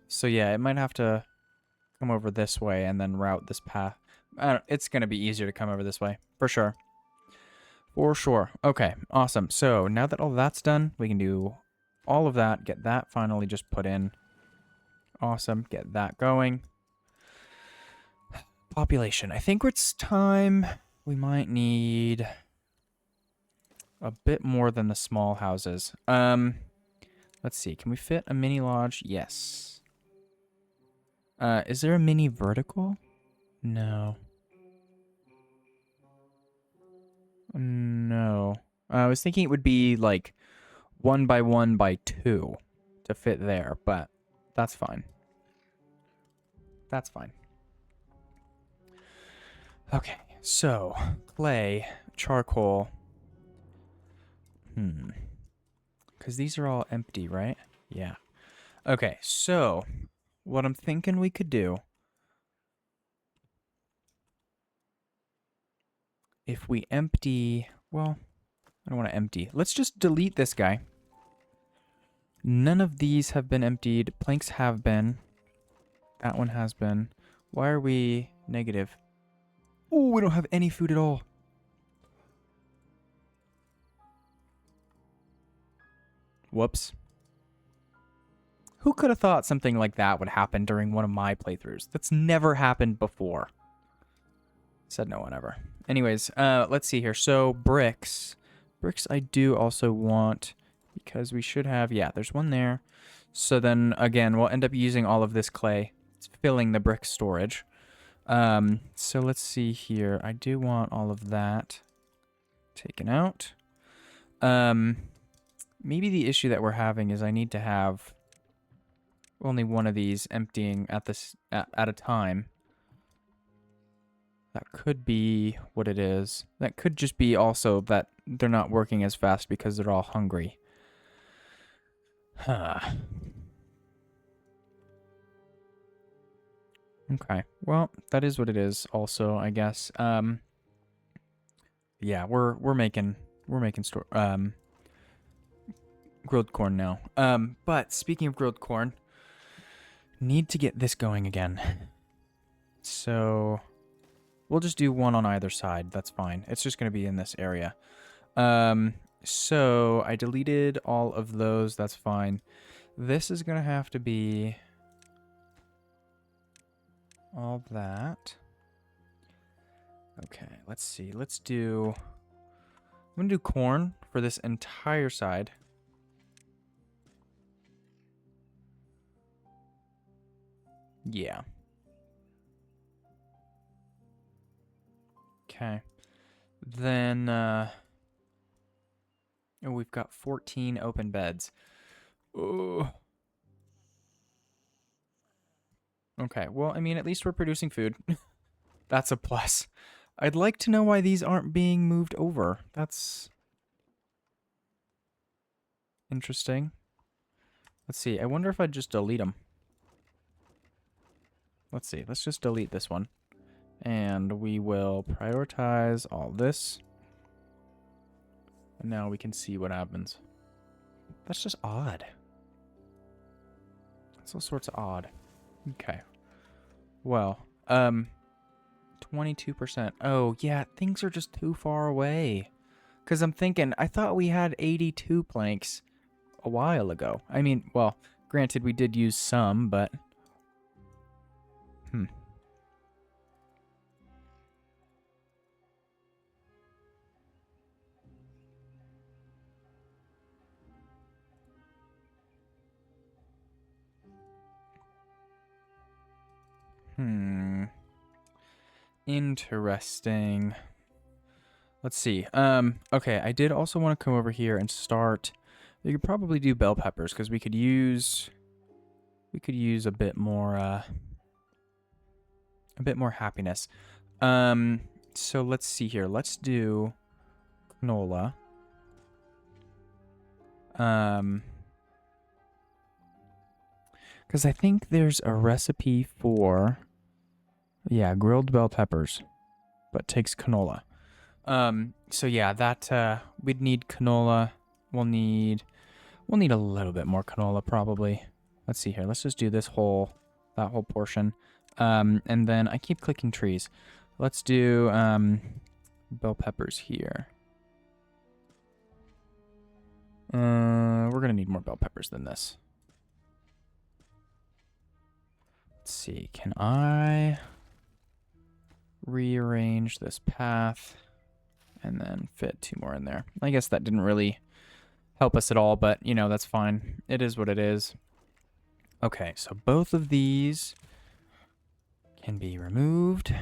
So yeah, it might have to come over this way and then route this path. It's going to be easier to come over this way, for sure. For sure. Okay, awesome. So now that all that's done, we can do all of that, get that finally just put in. Awesome, get that going. Population. I think it's time we might need a bit more than the small houses. Let's see. Can we fit a mini lodge? Yes. Is there a mini vertical? No. No. I was thinking it would be like 1 by 1 by 2 to fit there, but that's fine. That's fine. Okay, so clay, charcoal. Because these are all empty, right? Yeah. Okay, so what I'm thinking we could do, if we empty, well, I don't want to empty. Let's just delete this guy. None of these have been emptied. Planks have been. That one has been. Why are we negative? Oh, we don't have any food at all. Whoops. Who could have thought something like that would happen during one of my playthroughs? That's never happened before. Said no one ever. Anyways, let's see here. So, bricks. Bricks I do also want, because we should have, yeah, there's one there. So then, again, we'll end up using all of this clay. It's filling the brick storage. So let's see here. I do want all of that taken out. Maybe the issue that we're having is I need to have only one of these emptying at a time. That could be what it is. That could just be also that they're not working as fast because they're all hungry. Huh. Okay. Well, that is what it is also, I guess. Yeah, we're making grilled corn now. But speaking of grilled corn, need to get this going again. So we'll just do one on either side. That's fine. It's just going to be in this area. So I deleted all of those. That's fine. This is going to have to be all that. Okay, let's see. I'm going to do corn for this entire side. Yeah. Okay. Then, oh, we've got 14 open beds. Oh. Okay, well, I mean, at least we're producing food. That's a plus. I'd like to know why these aren't being moved over. That's interesting. Let's see. I wonder if I'd just delete them. Let's see. Let's just delete this one. And we will prioritize all this. And now we can see what happens. That's just odd. That's all sorts of odd. Okay. Well, 22%. Oh, yeah, things are just too far away. Because I'm thinking, I thought we had 82 planks a while ago. I mean, well, granted, we did use some, but... Interesting. Let's see. Okay, I did also want to come over here and start... We could probably do bell peppers, because we could use a bit more happiness. So let's see here. Let's do canola. Because I think there's a recipe for, yeah, grilled bell peppers, but takes canola. So yeah, that we'd need canola. We'll need a little bit more canola probably. Let's see here. Let's just do that whole portion. And then I keep clicking trees. Let's do bell peppers here. We're gonna need more bell peppers than this. Let's see. Can I rearrange this path and then fit 2 more in there? I guess that didn't really help us at all, but you know, that's fine. It is what it is. Okay, so both of these can be removed.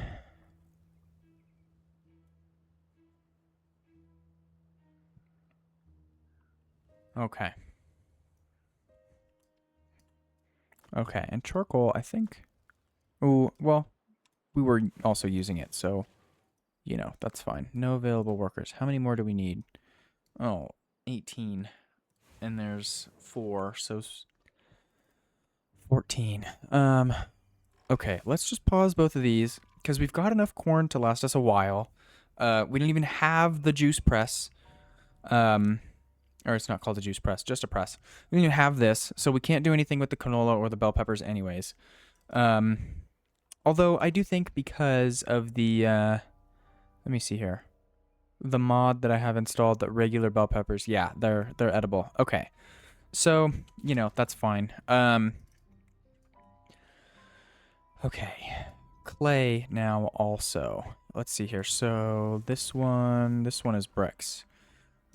Okay. Okay, and charcoal, I think... Oh, well, we were also using it, so, you know, that's fine. No available workers. How many more do we need? Oh, 18. And there's 4, so 14. Okay, let's just pause both of these, because we've got enough corn to last us a while. We don't even have the juice press. Or it's not called a juice press, just a press. We don't even have this, so we can't do anything with the canola or the bell peppers anyways. Although I do think because of the, let me see here. The mod that I have installed, that regular bell peppers, yeah, they're edible. Okay. So, you know, that's fine. Okay. Clay now also. Let's see here. So this one is bricks.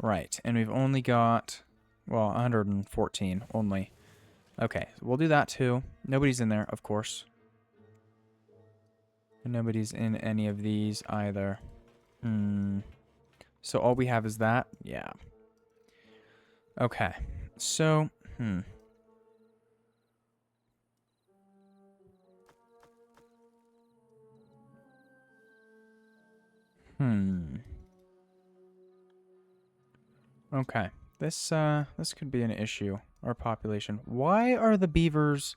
Right. And we've only got, well, 114 only. Okay. So we'll do that too. Nobody's in there, of course. And nobody's in any of these either. So all we have is that? Yeah. Okay. So, Okay. This could be an issue. Our population. Why are the beavers...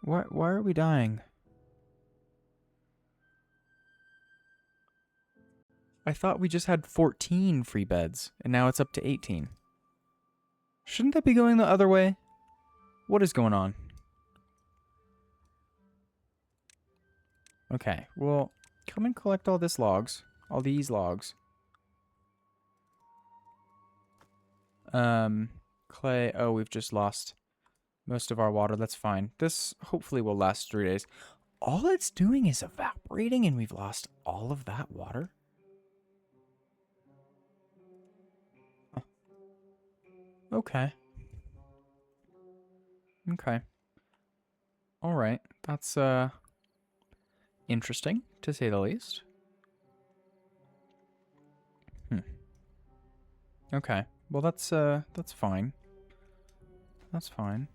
Why are we dying? I thought we just had 14 free beds, and now it's up to 18. Shouldn't that be going the other way? What is going on? Okay, well, come and collect all these logs. All these logs. Clay. Oh, we've just lost most of our water. That's fine. This hopefully will last 3 days. All it's doing is evaporating and we've lost all of that water? Huh. Okay. Okay. All right. That's, interesting, to say the least. Okay. Well, that's fine. That's fine.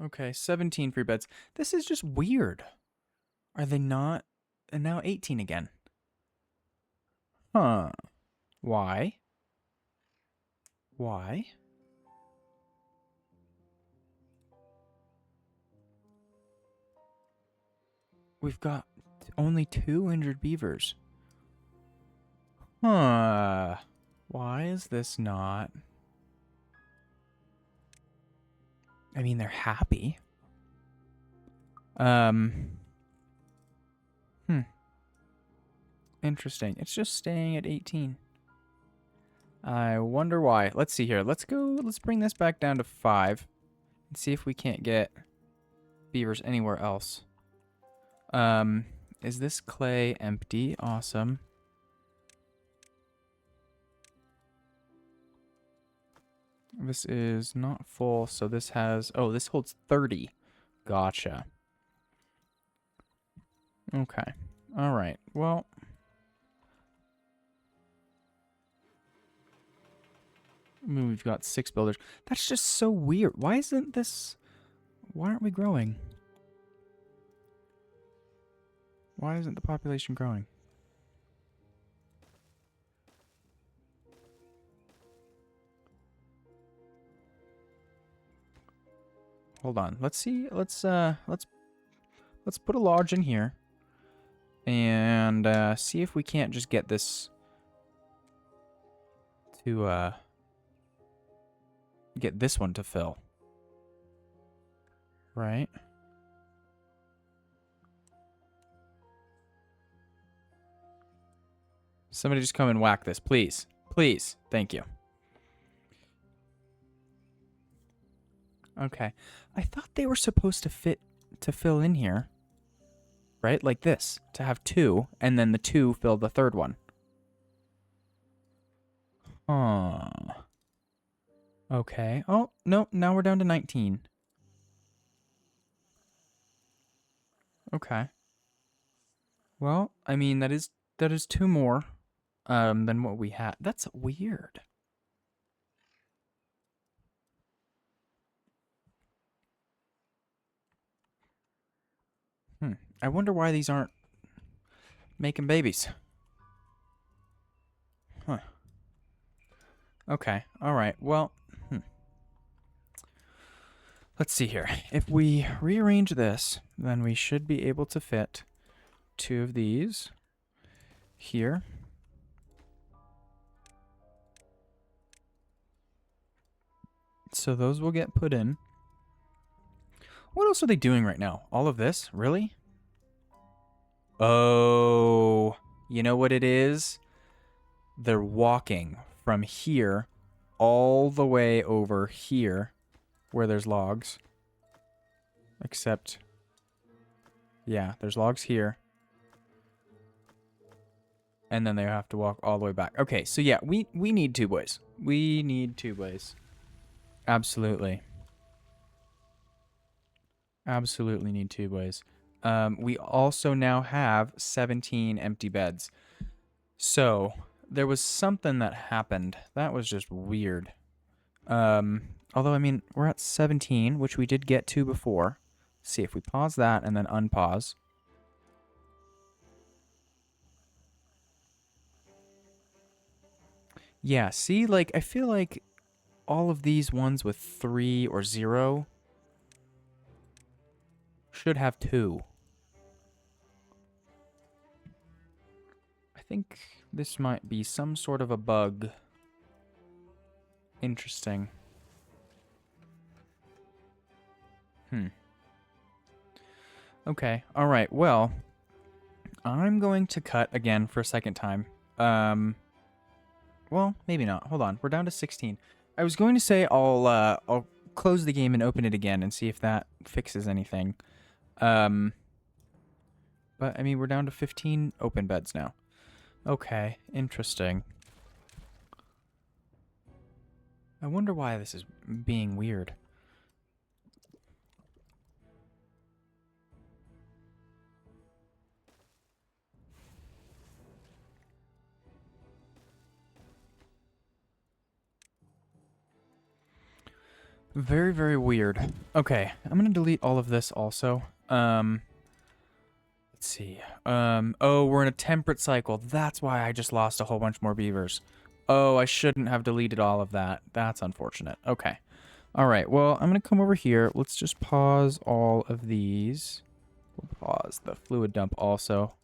Okay, 17 free beds. This is just weird. Are they not? And now 18 again. Huh. Why? Why? We've got only 2 injured beavers. Huh. Why is this not? I mean, they're happy. Interesting. It's just staying at 18. I wonder why. Let's see here. Let's bring this back down to 5 and see if we can't get beavers anywhere else. Is this clay empty? Awesome. This is not full, so this has... Oh, this holds 30. Gotcha. Okay. All right. Well... I mean, we've got 6 builders. That's just so weird. Why isn't this... Why aren't we growing? Why isn't the population growing? Hold on. Let's see. Let's put a lodge in here. And see if we can't just get this to get this one to fill. Right? Somebody just come and whack this, please. Please. Thank you. Okay. I thought they were supposed to fill in here. Right? Like this. To have 2, and then the 2 fill the third one. Huh. Okay. Oh, no. Now we're down to 19. Okay. Well, I mean, that is 2 more than what we had. That's weird. I wonder why these aren't making babies. Huh. Okay. All right. Well, let's see here. If we rearrange this, then we should be able to fit 2 of these here. So those will get put in. What else are they doing right now? All of this? Really? Oh, you know what it is? They're walking from here all the way over here where there's logs. Except, yeah, there's logs here. And then they have to walk all the way back. Okay, so yeah, we need 2 boys. We need 2 boys. Absolutely. Absolutely need 2 boys. We also now have 17 empty beds. So, there was something that happened. That was just weird. Although, I mean, we're at 17, which we did get to before. Let's see if we pause that and then unpause. Yeah, see, like, I feel like all of these ones with 3 or 0 should have 2. I think This might be some sort of a bug. Interesting. Okay, alright, well, I'm going to cut again for a second time. Well, maybe not. Hold on, we're down to 16. I was going to say I'll close the game and open it again and see if that fixes anything. But, I mean, we're down to 15 open beds now. Okay, interesting. I wonder why this is being weird. Very, very weird. Okay, I'm gonna delete all of this also. Let's see. Oh, we're in a temperate cycle. That's why I just lost a whole bunch more beavers. Oh, I shouldn't have deleted all of that. That's unfortunate. Okay. All right, well, I'm gonna come over here. Let's just pause all of these. We'll pause the fluid dump also.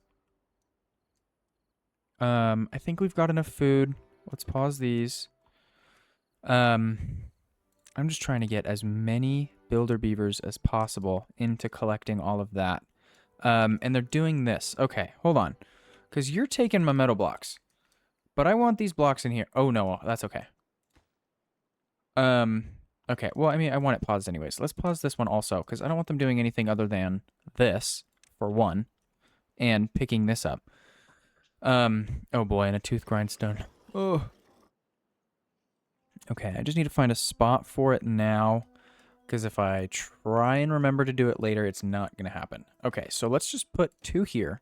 I think we've got enough food. Let's pause these. I'm just trying to get as many builder beavers as possible into collecting all of that. And they're doing this. Okay, hold on. Because you're taking my metal blocks. But I want these blocks in here. Oh, no, that's okay. Okay, well, I mean, I want it paused anyways. Let's pause this one also, because I don't want them doing anything other than this, for one, and picking this up. Oh boy, and a tooth grindstone. Oh. Okay, I just need to find a spot for it now, because if I try and remember to do it later, it's not going to happen. Okay, so let's just put 2 here.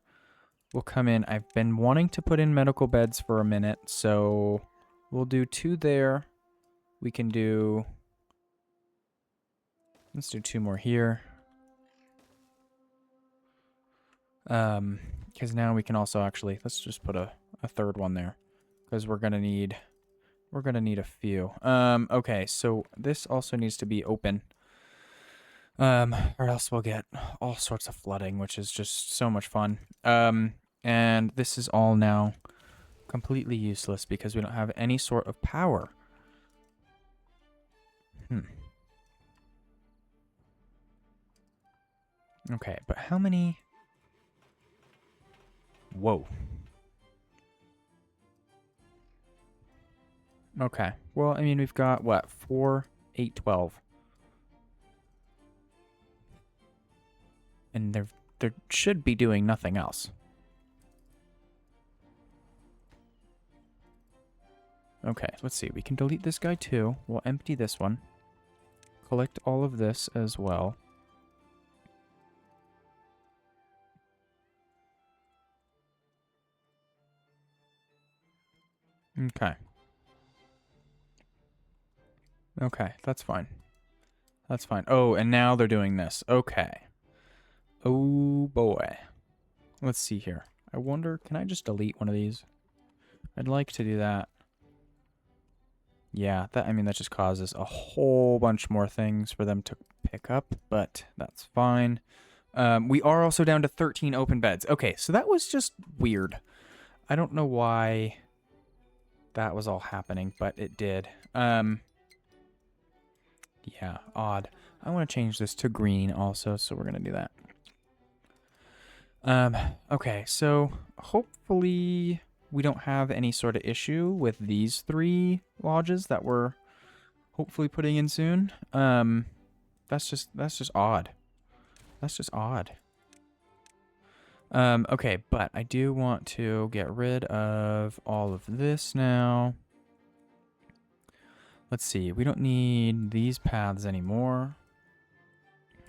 We'll come in. I've been wanting to put in medical beds for a minute, so we'll do 2 there. We can do... Let's do 2 more here. Because now we can also actually... Let's just put a 3rd one there, because we're going to need... We're going to need a few. Okay, so this also needs to be open. Or else we'll get all sorts of flooding, which is just so much fun. And this is all now completely useless because we don't have any sort of power. Okay, but how many... Whoa. Okay. Well, I mean, we've got, what, 4, 8, 12. And there should be doing nothing else. Okay, let's see. We can delete this guy too. We'll empty this one. Collect all of this as well. Okay. Okay, that's fine. That's fine. Oh, and now they're doing this. Okay. Oh, boy. Let's see here. I wonder, can I just delete one of these? I'd like to do that. Yeah, I mean, that just causes a whole bunch more things for them to pick up, but that's fine. We are also down to 13 open beds. Okay, so that was just weird. I don't know why that was all happening, but it did. Yeah, odd. I want to change this to green also, so we're going to do that. Okay, so hopefully we don't have any sort of issue with these 3 lodges that we're hopefully putting in soon. That's just odd. That's just odd. Okay, but I do want to get rid of all of this now. Let's see, we don't need these paths anymore.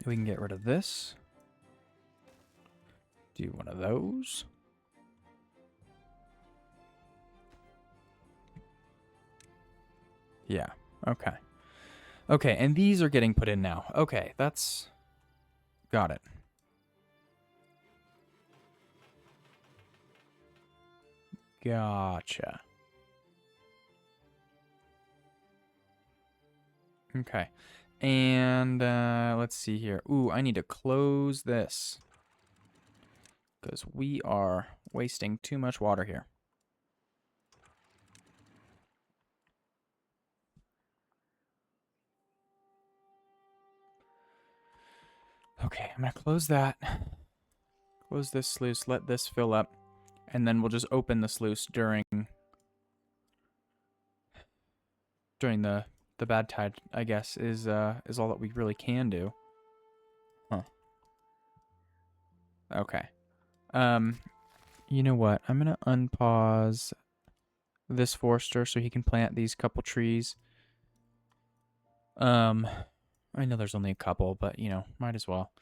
We can get rid of this. Do one of those. Yeah, okay. Okay, and these are getting put in now. Okay, that's... Got it. Gotcha. Okay. And let's see here. Ooh, I need to close this, because we are wasting too much water here. Okay, I'm gonna close that. Close this sluice, let this fill up, and then we'll just open the sluice during the bad tide, I guess, is all that we really can do. Huh. Okay. You know what? I'm gonna unpause this forester so he can plant these couple trees. I know there's only a couple, but you know, might as well.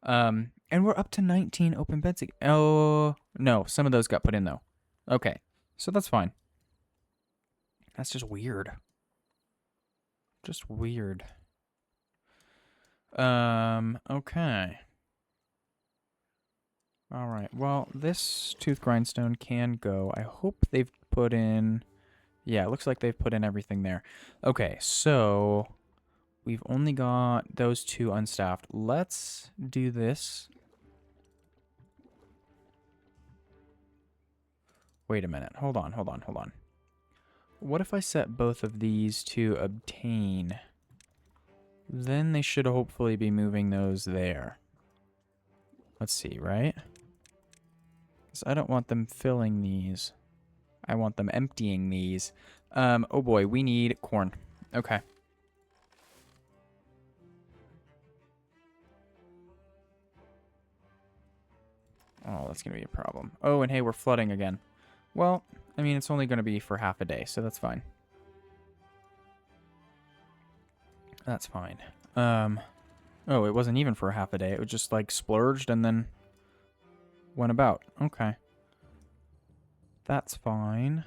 And we're up to 19 open beds again. Oh, no, some of those got put in though. Okay, so that's fine. That's just weird. Just weird. Okay. All right. Well, this tooth grindstone can go. I hope they've put in... Yeah, it looks like they've put in everything there. Okay, so we've only got those two unstaffed. Let's do this. Wait a minute. Hold on. What if I set both of these to obtain? Then they should hopefully be moving those there. Let's see, right? Because I don't want them filling these. I want them emptying these. Oh boy, we need corn. Okay. Oh, that's going to be a problem. Oh, and hey, we're flooding again. Well, I mean, it's only going to be for half a day, so that's fine. That's fine. Oh, it wasn't even for half a day. It was just like splurged and then went about. Okay. That's fine.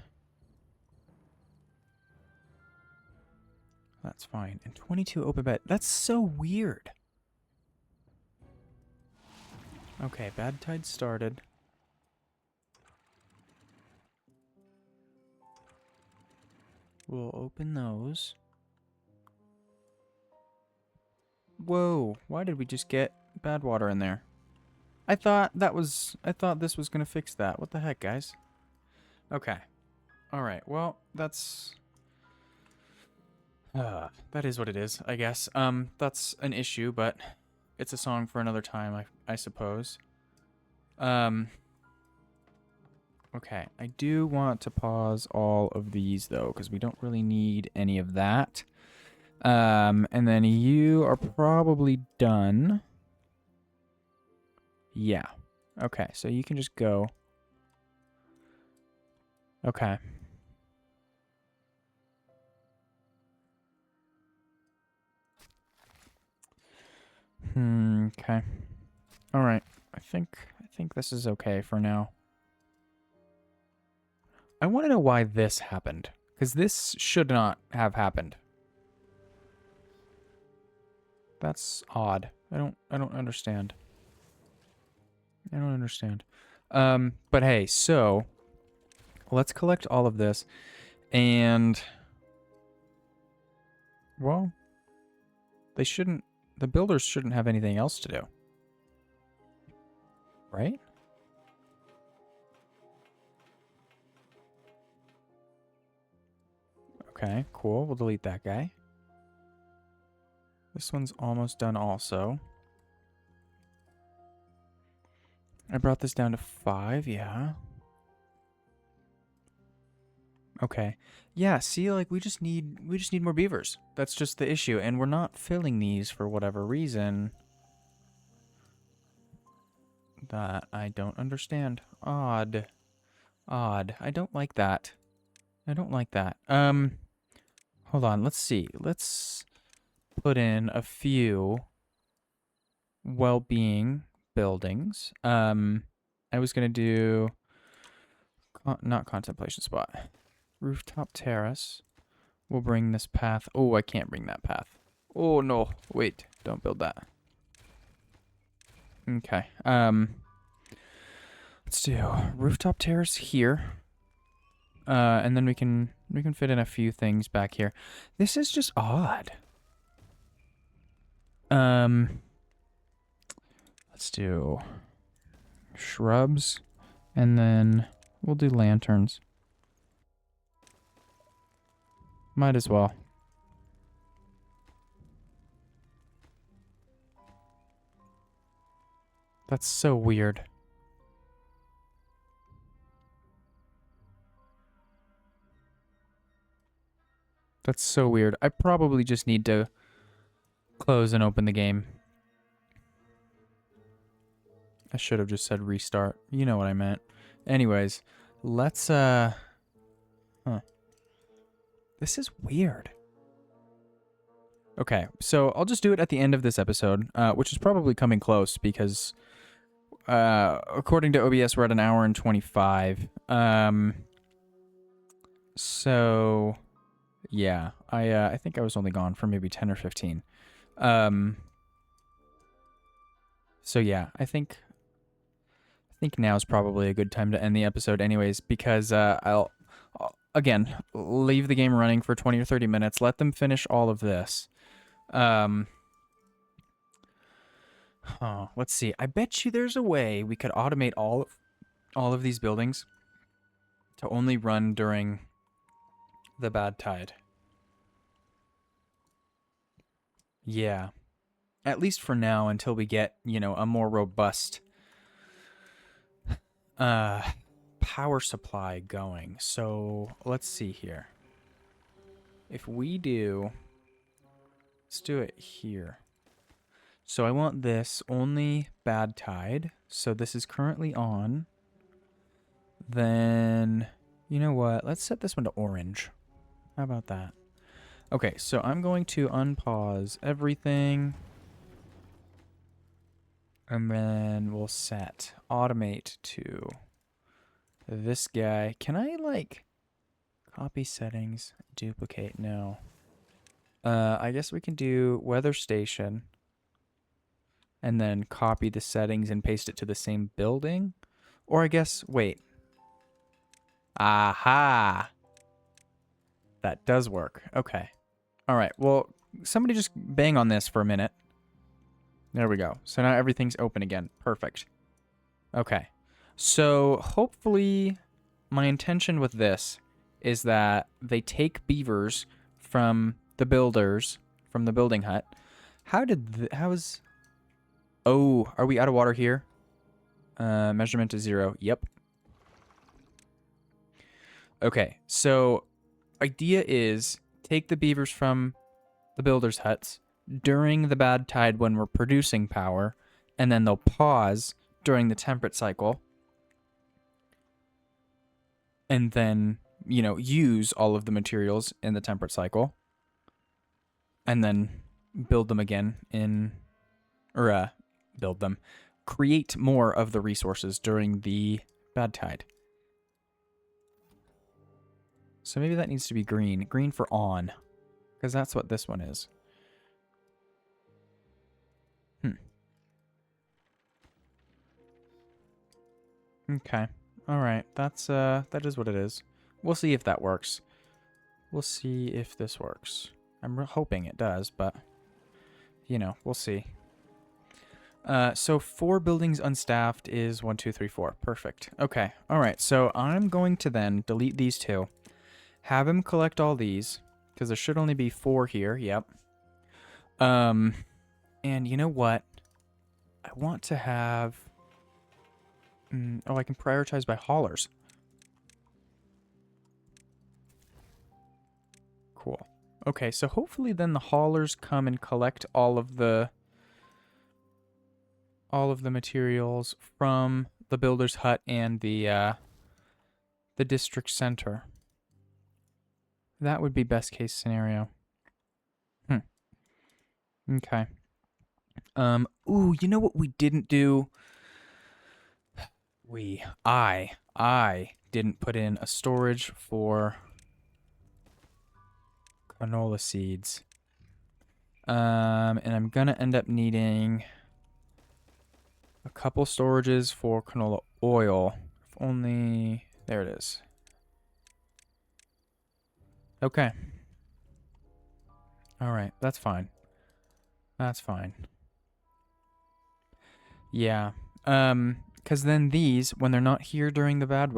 That's fine. And 22 open bed. That's so weird. Okay, bad tide started. We'll open those. Whoa, why did we just get bad water in there? I thought this was gonna fix that. What the heck, guys? Okay. Alright, well, that's... that is what it is, I guess. That's an issue, but it's a song for another time, I suppose. Okay, I do want to pause all of these, though, because we don't really need any of that. And then you are probably done. Yeah. Okay, so you can just go. Okay. Okay. All right. I think this is okay for now. I want to know why this happened, because this should not have happened. That's odd. I don't understand. I don't understand. But hey, so let's collect all of this and well, the builders shouldn't have anything else to do. Right? Okay, cool. We'll delete that guy. This one's almost done also. I brought this down to 5, yeah. Okay. Yeah, see, like we just need more beavers. That's just the issue, and we're not filling these for whatever reason that I don't understand. Odd. I don't like that. Hold on, let's see. Let's put in a few well-being buildings. I was gonna do not contemplation spot. Rooftop terrace. We'll bring this path. Oh, I can't bring that path. Oh no, wait, don't build that. Okay. Let's do rooftop terrace here. And then we can fit in a few things back here. This is just odd. Let's do shrubs, and then we'll do lanterns. Might as well. That's so weird. That's so weird. I probably just need to close and open the game. I should have just said restart. You know what I meant. Anyways, let's, Huh. This is weird. Okay, so I'll just do it at the end of this episode, which is probably coming close because, according to OBS, we're at 1 hour and 25. So, yeah, I think I was only gone for maybe 10 or 15. So yeah, I think now's probably a good time to end the episode anyways, because I'll again leave the game running for 20 or 30 minutes, let them finish all of this. Let's see. I bet you there's a way we could automate all of these buildings to only run during the bad tide. Yeah. At least for now, until we get, a more robust power supply going. So let's see here. If we do, let's do it here. So I want this only bad tide. So this is currently on. Then, you know what? Let's set this one to orange. How about that? Okay, so I'm going to unpause everything. And then we'll set automate to this guy. Can I, copy settings, duplicate? No. I guess we can do weather station. And then copy the settings and paste it to the same building. Or I guess, wait. Aha! That does work. Okay. All right. Well, somebody just bang on this for a minute. There we go. So now everything's open again. Perfect. Okay. So hopefully my intention with this is that they take beavers from the builders, from the building hut. Oh, are we out of water here? Measurement is 0. Yep. Okay. So idea is take the beavers from the builders' huts during the bad tide when we're producing power, and then they'll pause during the temperate cycle, and then, use all of the materials in the temperate cycle, and then build them again create more of the resources during the bad tide. So maybe that needs to be green. Green for on, because that's what this one is. Okay. All right. That is what it is. We'll see if that works. We'll see if this works. I'm hoping it does, but we'll see. So 4 buildings unstaffed is 1, 2, 3, 4. Perfect. Okay. All right. So I'm going to then delete these 2. Have him collect all these, because there should only be 4 here. Yep. And you know what? I want to have... I can prioritize by haulers. Cool. Okay, so hopefully then the haulers come and collect all of the materials from the builder's hut and the district center. That would be best case scenario. Okay. Ooh, you know what we didn't do? I didn't put in a storage for canola seeds. And I'm gonna end up needing a couple storages for canola oil. If only... There it is. Okay. Alright, that's fine. That's fine. Yeah. Because then these, when they're not here during the bad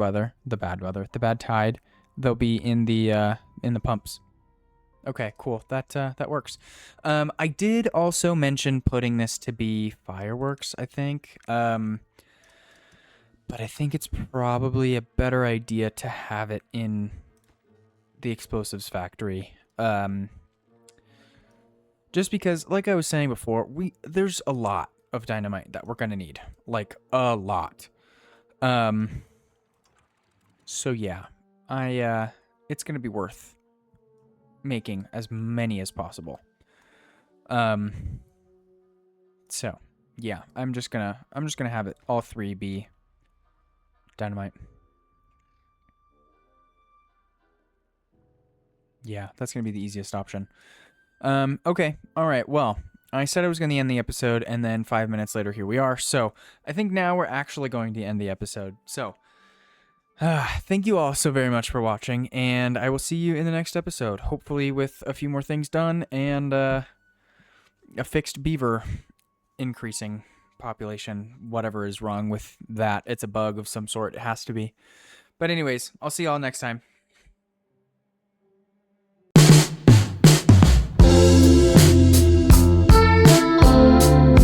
tide, they'll be in the pumps. Okay, cool. That works. I did also mention putting this to be fireworks, I think. But I think it's probably a better idea to have it in the explosives factory. Just because, like I was saying before, there's a lot of dynamite that we're gonna need, like a lot. So yeah, it's gonna be worth making as many as possible. So yeah, I'm just gonna have it all three be dynamite. Yeah, that's gonna be the easiest option. Okay, all right. Well, I said I was gonna end the episode, and then 5 minutes later, here we are. So I think now we're actually going to end the episode. So. Thank you all so very much for watching, and I will see you in the next episode. Hopefully, with a few more things done and a fixed beaver increasing population. Whatever is wrong with that, it's a bug of some sort. It has to be. But anyways, I'll see y'all next time.